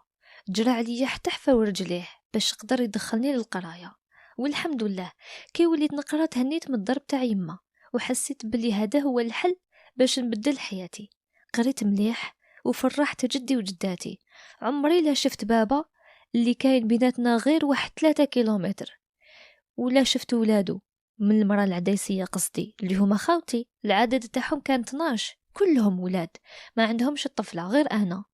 جرى عليا حتى حفا ورجليه باش قدر يدخلني للقرايه. والحمد لله كي وليت نقرا تهنيت من الضرب تاع يما، وحسيت بلي هذا هو الحل باش نبدل حياتي. قريت مليح وفرحت جدي وجداتي. عمري لا شفت بابا اللي كاين بيناتنا غير 3 كيلومتر، ولا شفت ولادو من المرأة العديسية قصدي اللي هما خاوتي. العدد تاعهم كان 12 كلهم ولاد، ما عندهمش الطفلة غير أنا.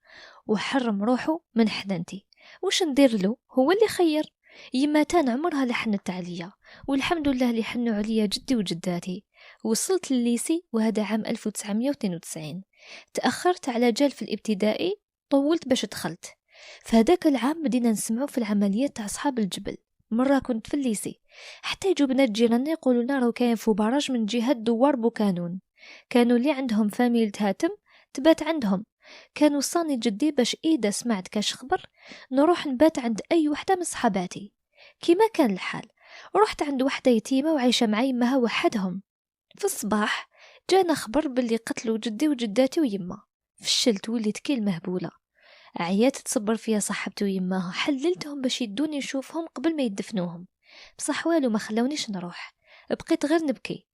وحرم روحه من حدنتي، وش ندير له؟ هو اللي خير. يماتان عمرها لحنت عليا، والحمد لله اللي حنوا عليا جدي وجداتي. وصلت للليسي وهذا عام 1992. تأخرت على جال في الابتدائي، طولت باش دخلت. فهداك العام بدينا نسمعوا في العمليات تاع أصحاب الجبل. مرة كنت في الليسي حتى يجوا بنات جيراننا يقولوا لنا راهو كاين فبراج من جهة دوار بوكانون. كانوا اللي عندهم فاميلة هاتم تبات عندهم. كان وصاني جدي باش إذا سمعت كاش خبر نروح نبات عند أي وحدة من صحباتي. كيما كان الحال رحت عند وحدة يتيمة وعايشة معي يمها وحدهم. في الصباح جانا خبر باللي قتلوا جدي وجداتي ويما. فشلت وليت كي المهبولة. عيات تصبر فيها صاحبتي ويماها، حللتهم باش يدوني نشوفهم قبل ما يدفنوهم، بصح والو ما خلونيش نروح. بقيت غير نبكي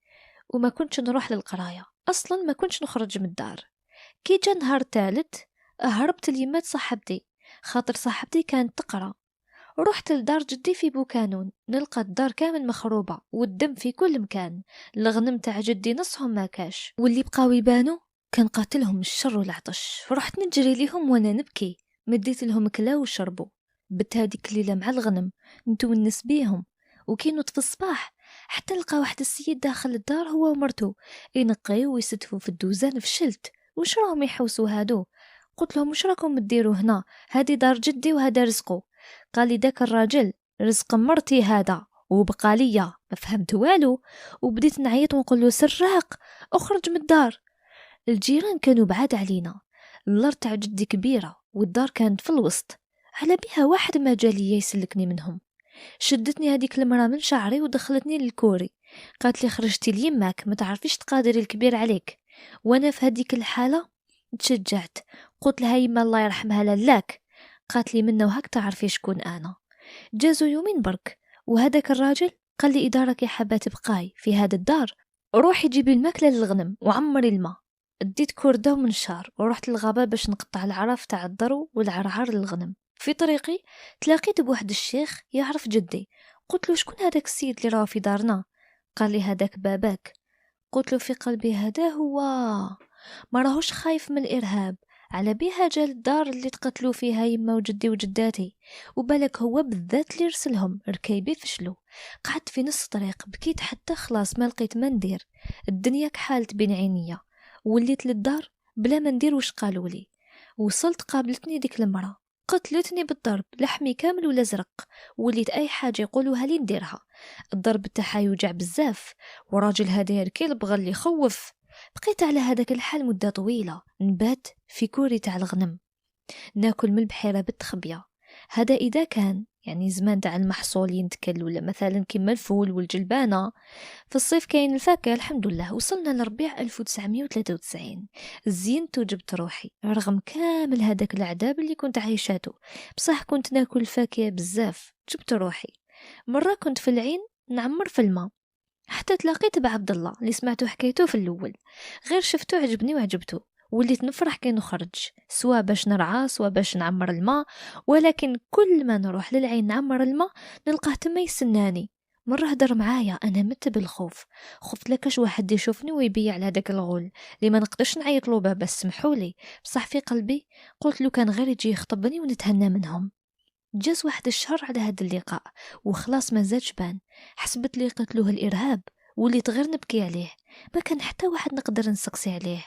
وما كنتش نروح للقرايه، اصلا ما كنتش نخرج من الدار. كي جا نهار ثالث هربت ليمات صاحبتي، خاطر صاحبتي كانت تقرا. رحت لدار جدي في بوكانون، نلقى الدار كامل مخروبه والدم في كل مكان. الغنم تاع جدي نصهم ما كاش، واللي بقاو يبانوا كان قاتلهم الشر والعطش. رحت نجري ليهم وانا نبكي، مديت لهم كلا وشربوا. بت هذيك الليله مع الغنم نتونس بيهم. وكي نوض في الصباح حتى لقى واحد السيد داخل الدار هو ومرته ينقيو ويستفوا في الدوزان. فشلت، وش راهم يحوسوا هادو؟ قلت لهم وش راكم تديروا هنا؟ هذه دار جدي وهذا رزقه. قال لي داك الراجل رزق مرتي هذا وبقى ليا. ما فهمت والو، وبديت نعيط ونقول له سراق اخرج من الدار. الجيران كانوا بعاد علينا، الدار تاع جدي كبيره والدار كانت في الوسط، على بها واحد ما جالي يسلكني منهم. شدتني هذيك المراه من شعري ودخلتني للكوري، قالت لي خرجتي ليماك ما تعرفيش تقادري الكبير عليك. وانا في هذيك الحاله تشجعت، قلت لها يما الله يرحمها لاك. قالت لي منا وهاك تعرفي شكون انا. جازوا يومين برك وهذاك الراجل قال لي اذا راكي حابه تبقاي في هذا الدار روحي جيبي الماكله للغنم وعمري الماء. اديت كردة ومنشار ورحت للغابة باش نقطع العرف تاع الضرو والعرعر للغنم. في طريقي تلاقيت بواحد الشيخ يعرف جدي، قلت له شكون هذاك السيد اللي راه في دارنا؟ قال لي هذاك باباك. قلت له في قلبي هذا هو، ما راهوش خايف من الإرهاب، على بها جا الدار اللي تقتلوا فيها يما وجدي وجداتي، وبالك هو بالذات اللي رسلهم. ركيبي فشلوا، قعدت في نص طريق بكيت حتى خلاص ما لقيت ما ندير. الدنيا كحالت بين عينيا، وليت للدار بلا ما ندير وش قالوا لي. وصلت قابلتني ديك المرأة قتلتني بالضرب، لحمي كامل ولا زرق. وليت اي حاجه يقولوها لي نديرها. الضرب تاعها يوجع بزاف، وراجل هذا يركل بغى اللي يخوف. بقيت على هذاك الحال مده طويله، نبات في كوري تاع الغنم، ناكل من البحيره بالتخبيه. هذا اذا كان يعني زمان تاع المحصول ينتكل، ولا مثلا كيما الفول والجلبانه. في الصيف كاين الفاكهه الحمد لله. وصلنا لربيع 1993، زينت وجبت روحي رغم كامل هذاك العذاب اللي كنت عايشاته، بصح كنت ناكل الفاكهه بزاف. جبت روحي. مره كنت في العين نعمر في الماء، حتى تلاقيت بعبد الله اللي سمعته حكايته في الاول، غير شفته عجبني وعجبته. وليت نفرح كي نخرج، سواء باش نرعى سواء باش نعمر الماء. ولكن كل ما نروح للعين نعمر الماء نلقاه تما يسناني، مرة هدر معايا، أنا مت بالخوف، خفت لكاش واحد يشوفني ويبيع على هذاك الغول اللي ما نقدرش نعيط له بابا سمحولي. بصح في قلبي قلت له كان غير يجي يخطبني ونتهنى منهم. جاز واحد الشهر على هذا اللقاء وخلاص ما زادش بان، حسبت لي قتلوه الإرهاب وليت غير نبكي عليه. ما كان حتى واحد نقدر نسقسي عليه،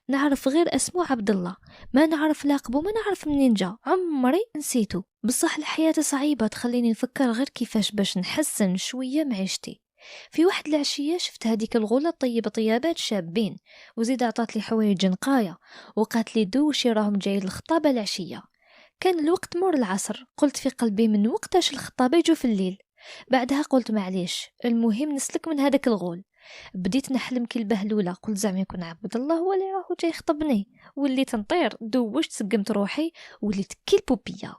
نعرف غير اسمه عبد الله، ما نعرف لاقبه، ما نعرف منين جا، عمري نسيته. بصح الحياة صعيبة تخليني نفكر غير كيفاش باش نحسن شوية معيشتي. في واحد العشية شفت هذيك الغولة طيبة طيابات شابين، وزيد عطات لي حوايج نقايا وقالت لي دوشي راهم جايين الخطابة العشية. كان الوقت مور العصر، قلت في قلبي من وقتاش الخطابة يجوا في الليل. بعدها قلت معليش، المهم نسلك من هذاك الغول. بديت نحلم كي البهلولة، قلت زعما يكون عبد الله هو اللي راهو جاي يخطبني. وليت نطير، دوشت، سقمت روحي، وليت كي البوبية.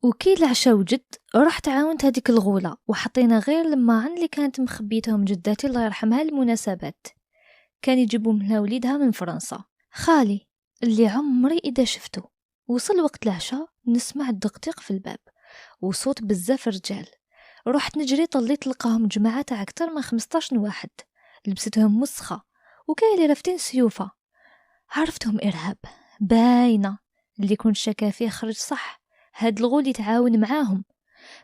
وكي العشاء وجد، رحت عاونت هذيك الغولة وحطينا غير الماعن اللي كانت مخبيتهم جداتي الله يرحمها المناسبات. كان يجيبوا منها وليدها من فرنسا، خالي اللي عمري إذا شفته. وصل وقت العشاء نسمع الدقديق في الباب وصوت بزاف رجال. رحت نجري، طليت لقاهم جماعة تاع أكثر من 15 واحد، لبستهم مسخة وكاين اللي رافتين سيوفة. عرفتهم إرهاب باينة، اللي كنت شاكا فيه خرج صح، هاد الغول يتعاون معاهم.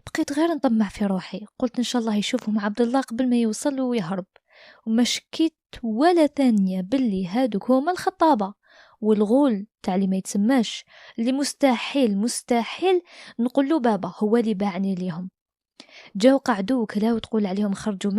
بقيت غير نطمع في روحي، قلت إن شاء الله يشوفهم عبد الله قبل ما يوصل ويهرب. وما شكيت ولا ثانية باللي هادوك هما الخطابة والغول تاع اللي ما يتسماش، اللي مستحيل نقول له بابا هو اللي باعني ليهم. جاو قعدوا وكلاو تقول عليهم خرجوا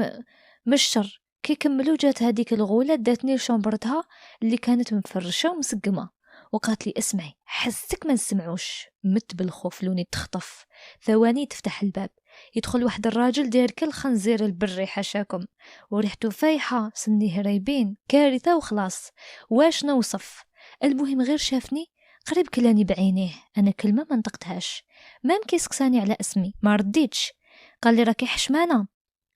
مش شر. كي كملوا جات هذيك الغولة داتني لشومبرتها اللي كانت مفرشة ومسقمة، وقالت لي اسمعي حسك ما نسمعوش. مت بالخوف لوني تخطف. ثواني تفتح الباب، يدخل واحد الراجل داير كالخنزير البري حاشاكم، وريحته فايحة، سنيه رايبين، كارثة وخلاص. واش نوصف؟ المهم غير شافني قريب كلاني بعينيه، انا كلمة ما نطقتهاش، ما مكيسكساني على اسمي، ما رديتش. قال لي راكي حشمانة،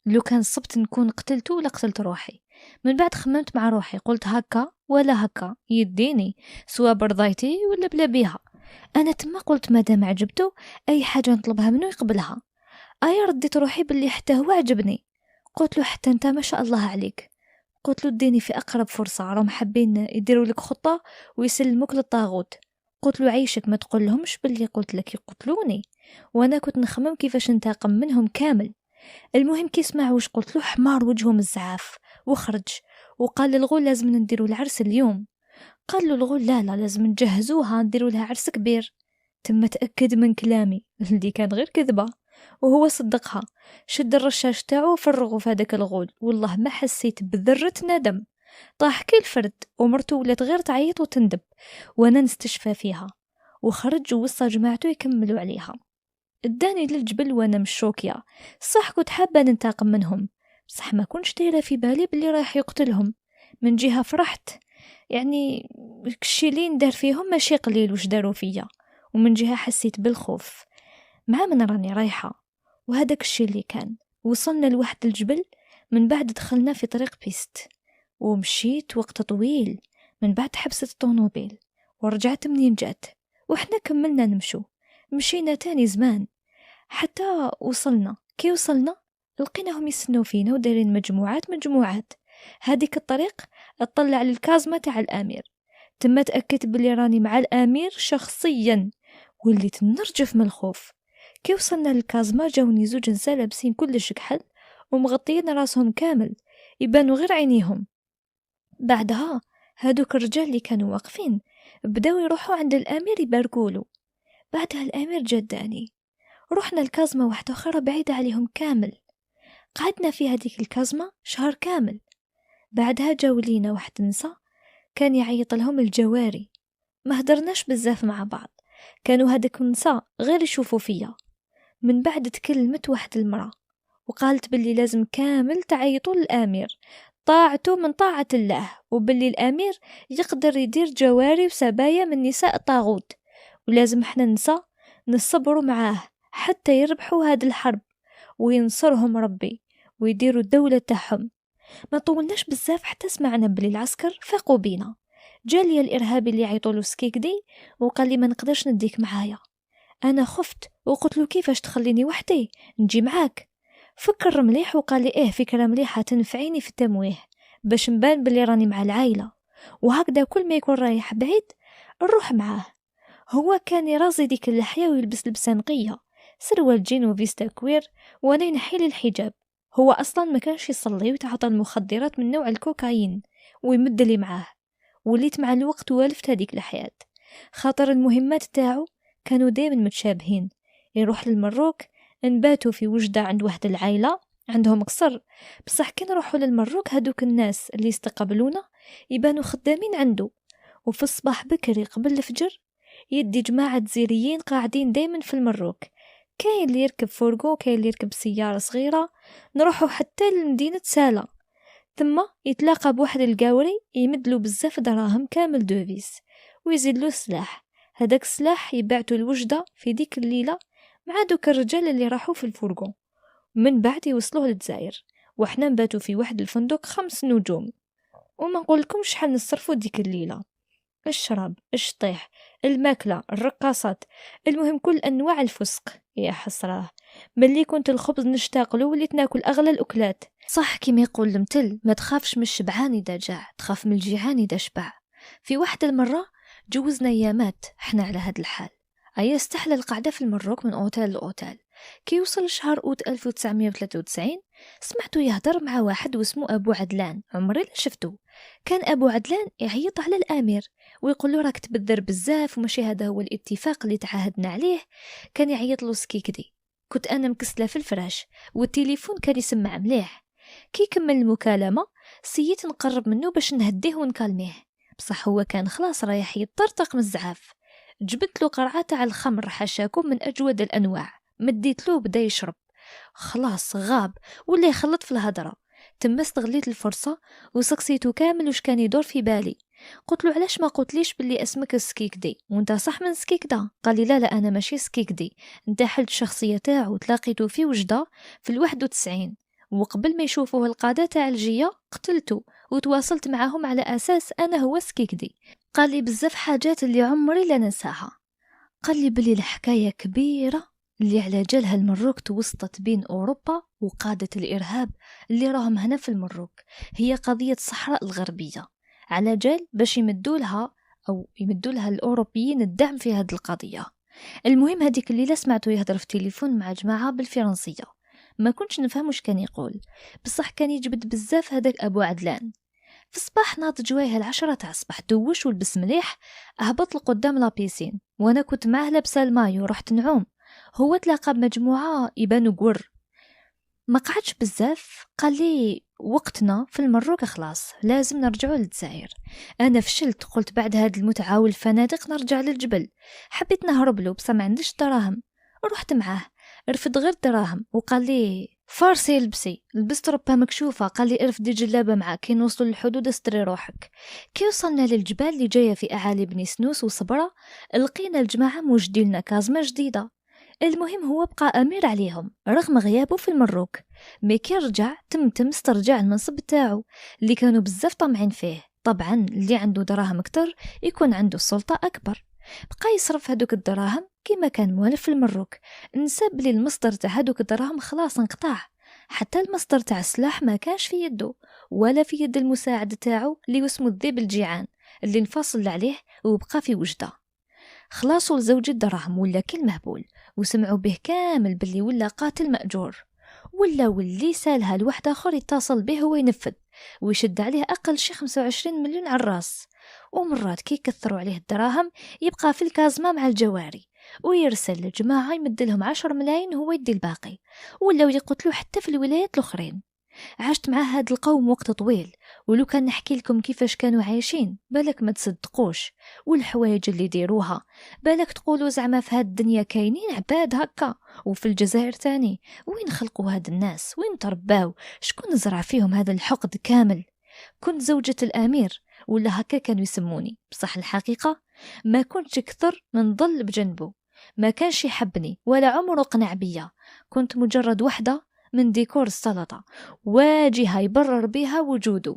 لو كان صبت نكون قتلته ولا قتلت روحي. من بعد خممت مع روحي، قلت هكا ولا هكا يديني، سوا برضايتي ولا بلا بيها. انا تما قلت مادام عجبته اي حاجة نطلبها منه يقبلها. ايا رديت روحي باللي حتى هو عجبني. قلت له حتى انت ما شاء الله عليك. قلت له اديني في اقرب فرصة، راهم حابين يديروا لك خطة ويسلموك للطاغوت. قلت له عيشك ما تقول لهمش باللي قلت لك يقتلوني، وانا كنت نخمم كيفاش ننتقم منهم كامل. المهم كي سمع واش قلت له حمار وجهه مزعاف وخرج، وقال للغول لازم نديروا العرس اليوم. قال له الغول لا لازم نجهزوها نديروا لها عرس كبير. تم تأكد من كلامي اللي كان غير كذبة، وهو صدقها. شد الرشاش تاعو وفرغه في هذاك الغول، والله ما حسيت بذرة ندم. طاح كي الفرد، ومرته ولات غير تعيط وتندب وانا نستشفى فيها. وخرج ووصى جماعته يكملوا عليها. اداني للجبل وانا مشوكيا، صح كنت حابه ننتقم منهم، بصح ما كنتش دايره في بالي باللي رايح يقتلهم. من جهه فرحت، يعني الشي اللي ندار فيهم ماشي قليل وش داروا فيا، ومن جهه حسيت بالخوف مع من راني رايحه. وهذاك الشي اللي كان، وصلنا لواحد الجبل، من بعد دخلنا في طريق بيست، ومشيت وقت طويل. من بعد حبست الطونوبيل ورجعت منين جات، وإحنا كملنا نمشو. مشينا تاني زمان حتى وصلنا. كي وصلنا لقيناهم يسنوا فينا ودايرين مجموعات. هذيك الطريق اطلع للكازمة تاع الامير. تم تأكدت بلي راني مع الامير شخصيا، وليت نرجف من الخوف. كي وصلنا للكازمة جاوني زوج نساء لابسين كلش كحل ومغطيين راسهم كامل، يبانوا غير عينيهم. بعدها هادوك الرجال اللي كانوا واقفين بداو يروحوا عند الامير يباركولو. بعدها الامير جداني، رحنا الكازمة واحدة أخرى بعيدة عليهم كامل، قعدنا في هذيك الكازمة شهر كامل. بعدها جاو لينا واحد نسا كان يعيط لهم الجواري، ما هدرناش بزاف مع بعض، كانوا هذاك النسا غير يشوفوا فيا. من بعد تكلمت واحد المرأة وقالت باللي لازم كامل تعيطوا للأمير، طاعته من طاعة الله، وباللي الأمير يقدر يدير جواري وسبايا من نساء طاغوت، ولازم احنا نسا نصبروا معاه حتى يربحوا هذه الحرب وينصرهم ربي ويديروا الدولة تاعهم. ما طولناش بزاف حتى سمعنا بلي العسكر فاقوا بينا. جالي الإرهابي اللي عيطولو سكيكدي وقال لي ما نقدرش نديك معايا. أنا خفت وقلت له كيفاش تخليني وحدي نجي معاك. فكر مليح وقال لي إيه فكرة مليحة تنفعيني في التمويه باش نبان بلي راني مع العائلة، وهكذا كل ما يكون رايح بعيد نروح معاه. هو كان يرازي ديك اللحية ويلبس لبسة نقية، سروال جين وفيستا كوير، وانا ينحيلي الحجاب. هو أصلا ما كانش يصلي ويتعاطى المخدرات من نوع الكوكايين ويمد لي معاه. وليت مع الوقت والفت هذيك الحياة، خاطر المهمات تاعو كانوا دايما متشابهين. يروح للمروك، نباتوا في وجدة عند واحد العائلة عندهم قصر، بصح كي نروحوا للمروك هادوك الناس اللي يستقبلونا يبانوا خدامين عنده. وفي الصباح بكري قبل الفجر يدي جماعة زيريين قاعدين دايما في المروك، كاين اللي يركب فورغو كاين اللي يركب سيارة صغيرة. نروحوا حتى لمدينة سالة، ثم يتلاقى بواحد القاوري يمدلو بزاف دراهم كامل دوفيس ويزيدلو سلاح. هداك السلاح يبعتو الوجدة في ديك الليلة مع دوك الرجال اللي راحوا في الفورغو، من بعد يوصلوه للجزائر. وحنا نباتو في واحد الفندق 5 نجوم. وما نقولكمش شحال نصرفوا ديك الليلة، الشراب، الشطيح، الماكلة، الرقاصات، المهم كل أنواع الفسق. يا حسراه، ملي كنت الخبز نشتاقلو وليت ناكل أغلى الأكلات. صح كيما يقول المثل، ما تخافش من الشبعان إذا جاع، تخاف من الجيعان إذا شبع. في واحدة المرة جوزنا أيامات حنا على هاد الحال. أيا استحلى القعدة في المروك من أوتيل لأوتيل. كي وصل شهر أوت 1993 سمعتو يهدر مع واحد واسمه أبو عدلان، عمري لا شفتو. كان أبو عدلان يعيط على الأمير ويقول له راك تبذر بزاف وماشي هذا هو الاتفاق اللي تعهدنا عليه. كان يعيط له سكيكدي. كنت أنا مكسلة في الفراش والتليفون كان يسمع مليح. كي كمل المكالمة سيت نقرب منه باش نهديه ونكالميه، بصح هو كان خلاص رايح يطرطق من الزعاف. جبت له قرعة تاع الخمر حاشاكم من أجود الأنواع، مديت له بدا يشرب، خلاص غاب ولا يخلط في الهضرة. تم استغليت الفرصة وسقسيته كامل وش كان يدور في بالي. قلت له علاش ما قلتليش باللي اسمك سكيكدي وانت صح من سكيكدا؟ قال لي لا انا ماشي سكيكدي، انت حلت الشخصية تاعو تلاقيته في وجدة في 91، وقبل ما يشوفوه القادة تاع الجية قتلته وتواصلت معهم على أساس أنا هو سكيكدي. قال لي بزاف حاجات اللي عمري لا ننساها. قال لي بلي الحكاية كبيرة اللي على جالها المروك توسطت بين أوروبا وقادة الإرهاب اللي راهم هنا في المروك، هي قضية الصحراء الغربية، على جال باش يمدولها الأوروبيين الدعم في هذه القضية. المهم هذيك الليلة سمعته يهدر في تليفون مع جماعة بالفرنسية، ما كنتش نفهم وش كان يقول، بصح كان يجبد بزاف هذاك أبو عدلان. في الصباح ناض جوايه 10 تاع الصباح، دوش ولبس مليح، هبط لقدام لابيسين وانا كنت معاه لابسه المايو، رحت نعوم. هو تلاقى بمجموعه يبانوا قور، ما قعدش بزاف، قال لي وقتنا في المروك خلاص لازم نرجعوا للجزائر. انا فشلت، قلت بعد هاد المتعه والفنادق نرجع للجبل. حبيت نهرب له بس ما عنديش دراهم، رحت معاه، رفد غير دراهم وقال لي فارسي لبسي، لبست ربها مكشوفة. قال لي ارفدي جلابة معاك، كي نوصل للحدود استري روحك. كي وصلنا للجبال اللي جاية في أعالي بني سنوس وصبرة، لقينا الجماعة موجدين كازمة جديدة. المهم هو بقى أمير عليهم رغم غيابه في المروك، مي كي رجع تم استرجع المنصب تاعو اللي كانوا بزاف طمعين فيه. طبعا اللي عنده دراهم اكتر يكون عنده السلطة أكبر. بقى يصرف هدوك الدراهم كما كان موالف في المروك، نسى بلي المصدر تاع هدوك الدراهم خلاص انقطع، حتى المصدر تاع السلاح ما كانش في يده ولا في يد المساعد تاعو اللي اسمه الذئب الجيعان اللي انفصل عليه وبقى في وجده. خلاصوا لزوج الدراهم ولا كل مهبول، وسمعوا به كامل باللي ولا قاتل مأجور، ولا واللي سالها لواحد آخر يتصل به هو ينفذ ويشد عليه أقل شي 25 مليون على الراس. ومرات كي كثروا عليه الدراهم يبقى في الكازمة مع الجواري ويرسل لجماعة يمدلهم 10 ملايين هو يدي الباقي، ولا يقتلوا حتى في الولايات الأخرين. عشت مع هاد القوم وقت طويل، ولو كان نحكي لكم كيفاش كانوا عايشين بالك ما تصدقوش، والحوايج اللي ديروها بالك تقولوا زعما في هاد الدنيا كاينين عباد هكا. وفي الجزائر تاني وين خلقوا هاد الناس، وين ترباو، شكون زرع فيهم هذا الحقد كامل؟ كنت زوجة الأمير ولا هكا كانوا يسموني، بصح الحقيقة ما كنتش كثر من ظل بجنبه، ما كانش يحبني ولا عمره قنع بيا، كنت مجرد وحدة من ديكور السلطة، واجهة يبرر بها وجوده.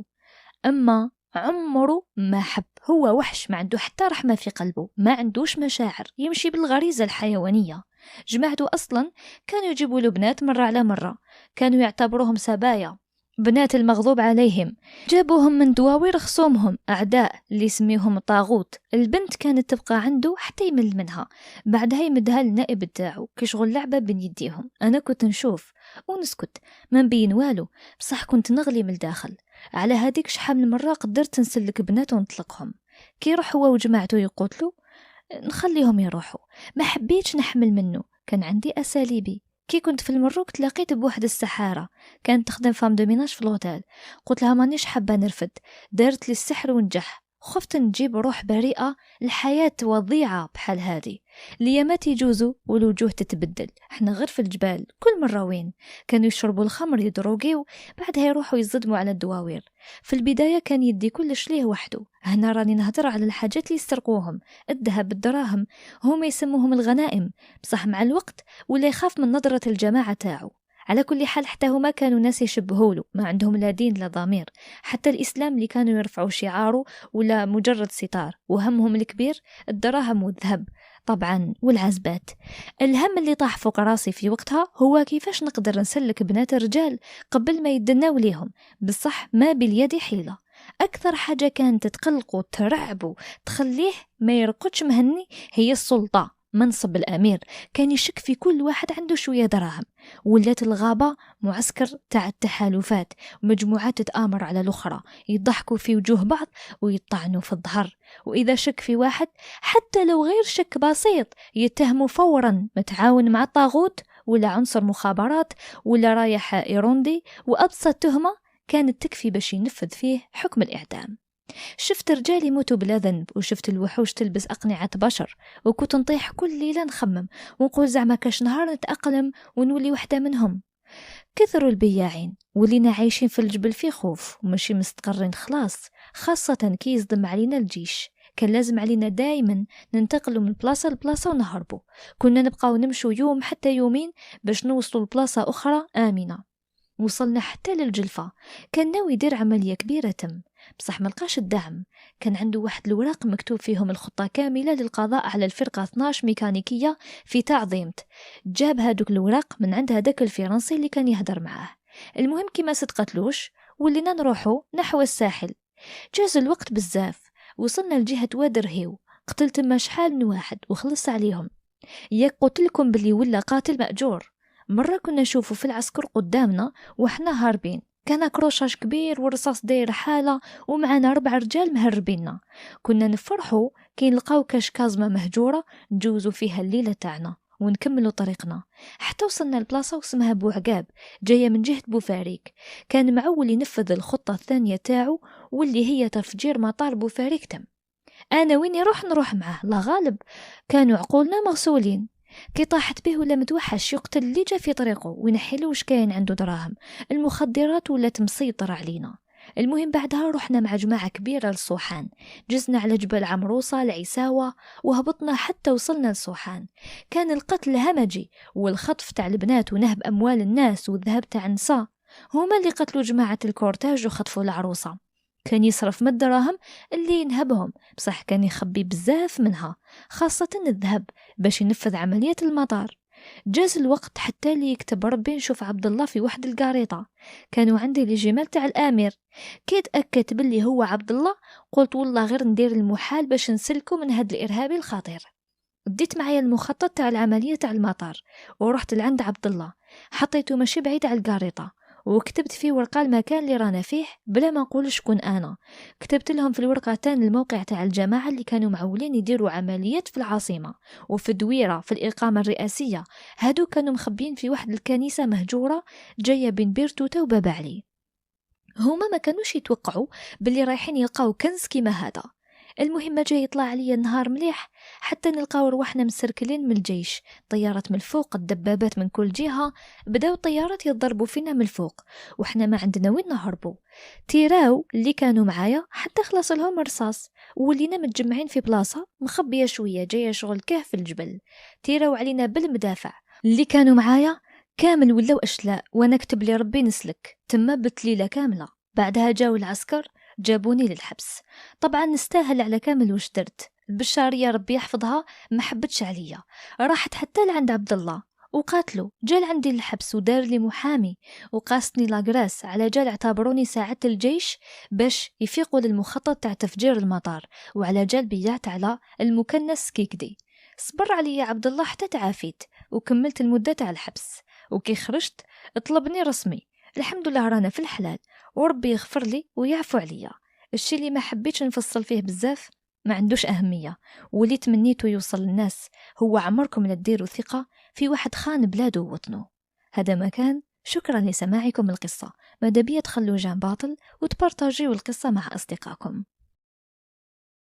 أما عمره ما حب، هو وحش ما عنده حتى رحمة في قلبه، ما عندوش مشاعر، يمشي بالغريزة الحيوانية. جماعته أصلا كانوا يجيبوا له بنات مرة على مرة، كانوا يعتبروهم سبايا، بنات المغضوب عليهم. جابوهم من دواوير خصومهم أعداء اللي يسميهم طاغوت. البنت كانت تبقى عنده حتى يمل منها، بعدها يمدها للنائب تاعو كشغل لعبة بين يديهم. أنا كنت نشوف ونسكت ما نبين والو، بصح كنت نغلي من الداخل. على هذيك شحال من مرة قدرت نسلك بنات ونطلقهم. كي يروح هو وجماعته يقتلوا نخليهم يروحوا، ما حبيتش نحمل منه، كان عندي أساليبي. كي كنت في المروك تلاقيت بواحد السحارة كانت تخدم فام دوميناج في الهوتيل، قلت لها مانيش حابة نرفد، دارت لي السحر ونجح. خفت نجيب روح بريئة، الحياة وضيعة بحال هذه. اليامات يجوزوا والوجوه تتبدل. احنا غير في الجبال كل مرة وين كانوا يشربوا الخمر يدروقيو، بعدها يروحوا يصدموا على الدواوير. في البداية كان يدي كلش ليه وحده. هنا راني نهضر على الحاجات اللي يسرقوهم، الذهب، الدراهم، هم يسموهم الغنائم. بصح مع الوقت ولا يخاف من نظرة الجماعة تاعو. على كل حال حتى هما كانوا ناس يشبهوله، ما عندهم لا دين لا ضمير. حتى الإسلام اللي كانوا يرفعوا شعاره ولا مجرد ستار، وهمهم الكبير الدراهم والذهب طبعا والعزبات. الهم اللي طاح فوق راسي في وقتها هو كيفاش نقدر نسلك بنات الرجال قبل ما يدناو ليهم، بصح ما باليد حيلة. أكثر حاجة كانت تقلقه ترعبه تخليه ما يرقدش مهني هي السلطة، منصب الأمير. كان يشك في كل واحد عنده شوية دراهم. ولات الغابة معسكر تاع التحالفات، مجموعات تتآمر على الأخرى، يضحكوا في وجوه بعض ويطعنوا في الظهر. وإذا شك في واحد حتى لو غير شك بسيط يتهموا فورا متعاون مع الطاغوت ولا عنصر مخابرات ولا رايح إيروندي، وأبسط تهمة كانت تكفي باش ينفذ فيه حكم الإعدام. شفت رجال يموتوا بلا ذنب، وشفت الوحوش تلبس أقنعة بشر، وكنت نطيح كل ليلة نخمم ونقول زعما كاش نهار نتأقلم ونولي وحدة منهم. كثروا البياعين، ولينا عايشين في الجبل في خوف وماشي مستقرين خلاص، خاصة كي يصدم علينا الجيش. كان لازم علينا دايما ننتقلوا من بلاصة لبلاصة ونهربوا. كنا نبقاو نمشوا يوم حتى يومين باش نوصلوا لبلاصة أخرى آمنة. وصلنا حتى للجلفة، كان ناوي يدير عملية كبيرة تم، بصح ملقاش الدعم. كان عنده واحد الوراق مكتوب فيهم الخطة كاملة للقضاء على الفرقة 12 ميكانيكية في تعظيمت. جاب هادوك الوراق من عند هداك الفرنسي اللي كان يهدر معاه. المهم كي ما صدقتلوش ولينا نروحوا نحو الساحل. جاز الوقت بزاف، وصلنا لجهة وادر هيو، قتلت ما شحال من واحد وخلص عليهم. ياك قلتلكم باللي ولا قاتل مأجور. مرة كنا نشوفه في العسكر قدامنا وحنا هاربين، كان كروشاش كبير والرصاص داير حالة ومعنا 4 رجال مهربيننا. كنا نفرحوا كي نلقاو كاش كازمة مهجورة نجوزوا فيها الليلة تاعنا ونكملوا طريقنا. حتى وصلنا لبلاصة واسمها بوعقاب جاية من جهة بوفاريك. كان معول ينفذ الخطة الثانية تاعو واللي هي تفجير مطار بوفاريك تم. أنا وين نروح معه لا غالب، كانوا عقولنا مغسولين. كي طاحت به ولا متوحش يقتل اللي جا في طريقه وينحيله واش كاين عنده دراهم. المخدرات ولا مسيطر علينا. المهم بعدها رحنا مع جماعة كبيرة للصوحان، جزنا على جبل عمروسة العساوة وهبطنا حتى وصلنا للصوحان. كان القتل همجي والخطف تاع البنات ونهب أموال الناس والذهب تاع النساء. هما اللي قتلوا جماعة الكورتاج وخطفوا العروسة. كان يصرف من الدراهم اللي ينهبهم، بصح كان يخبي بزاف منها خاصة الذهب باش ينفذ عملية المطار. جاز الوقت حتى اللي يكتب ربي نشوف عبد الله في واحد القاريطة. كانوا عندي لي جمال تاع الامير، كي تأكدت باللي هو عبد الله قلت والله غير ندير المحال باش نسلكه من هاد الارهابي الخطير. ديت معايا المخطط تاع العملية تاع المطار ورحت لعند عبد الله، حطيته ماشي بعيد على القاريطة وكتبت فيه ورقة المكان اللي رانا فيه بلا ما نقول شكون أنا. كتبت لهم في الورقة تاني الموقع تاع الجماعة اللي كانوا معولين يديروا عمليات في العاصمة وفي الدويرة في الإقامة الرئاسية. هادو كانوا مخبين في واحد الكنيسة مهجورة جاية بين بيرتوتا وباب علي. هما ما كانوش يتوقعوا باللي رايحين يلقاو كنز كيما هذا. المهم جاي يطلع عليا النهار مليح حتى نلقاو رواحنا مسركلين من الجيش، طيارات من الفوق، الدبابات من كل جهة، بداو الطيارات يضربوا فينا من الفوق وحنا ما عندنا وين نهربوا. تيراو اللي كانوا معايا حتى خلص لهم رصاص ولينا متجمعين في بلاصة مخبية شوية جاية شغل كهف الجبل. تيراو علينا بالمدافع اللي كانوا معايا كامل ولاو أشلاء وانا كتب لي ربي نسلك تما بتليلة كاملة. بعدها جاو العسكر جابوني للحبس. طبعا نستاهل على كامل وش درت. البشارية ربي يحفظها ما حبتش عليا، راحت حتى لعند عبد الله وقاتله، جال عندي الحبس ودار لي محامي وقاستني لاغراس على جال اعتبروني ساعدت الجيش باش يفيقوا للمخطط تاع تفجير المطار، وعلى جال بيعت على المكنس كيكدي. صبر علي عبد الله حتى تعافيت وكملت المدة تاع الحبس، وكي خرجت طلبني رسمي. الحمد لله رانا في الحلال وربي يغفر لي ويعفو عليا. الشي اللي ما حبيتش نفصل فيه بزاف ما عندوش أهمية، واللي تمنيته يوصل للناس هو عمركم لا تديروا ثقة في واحد خان بلاده ووطنه. هذا ما كان. شكرا لسماعكم القصة. ماذا بيا تخلوا جان باطل وتبارتاجيوا القصة مع أصدقائكم.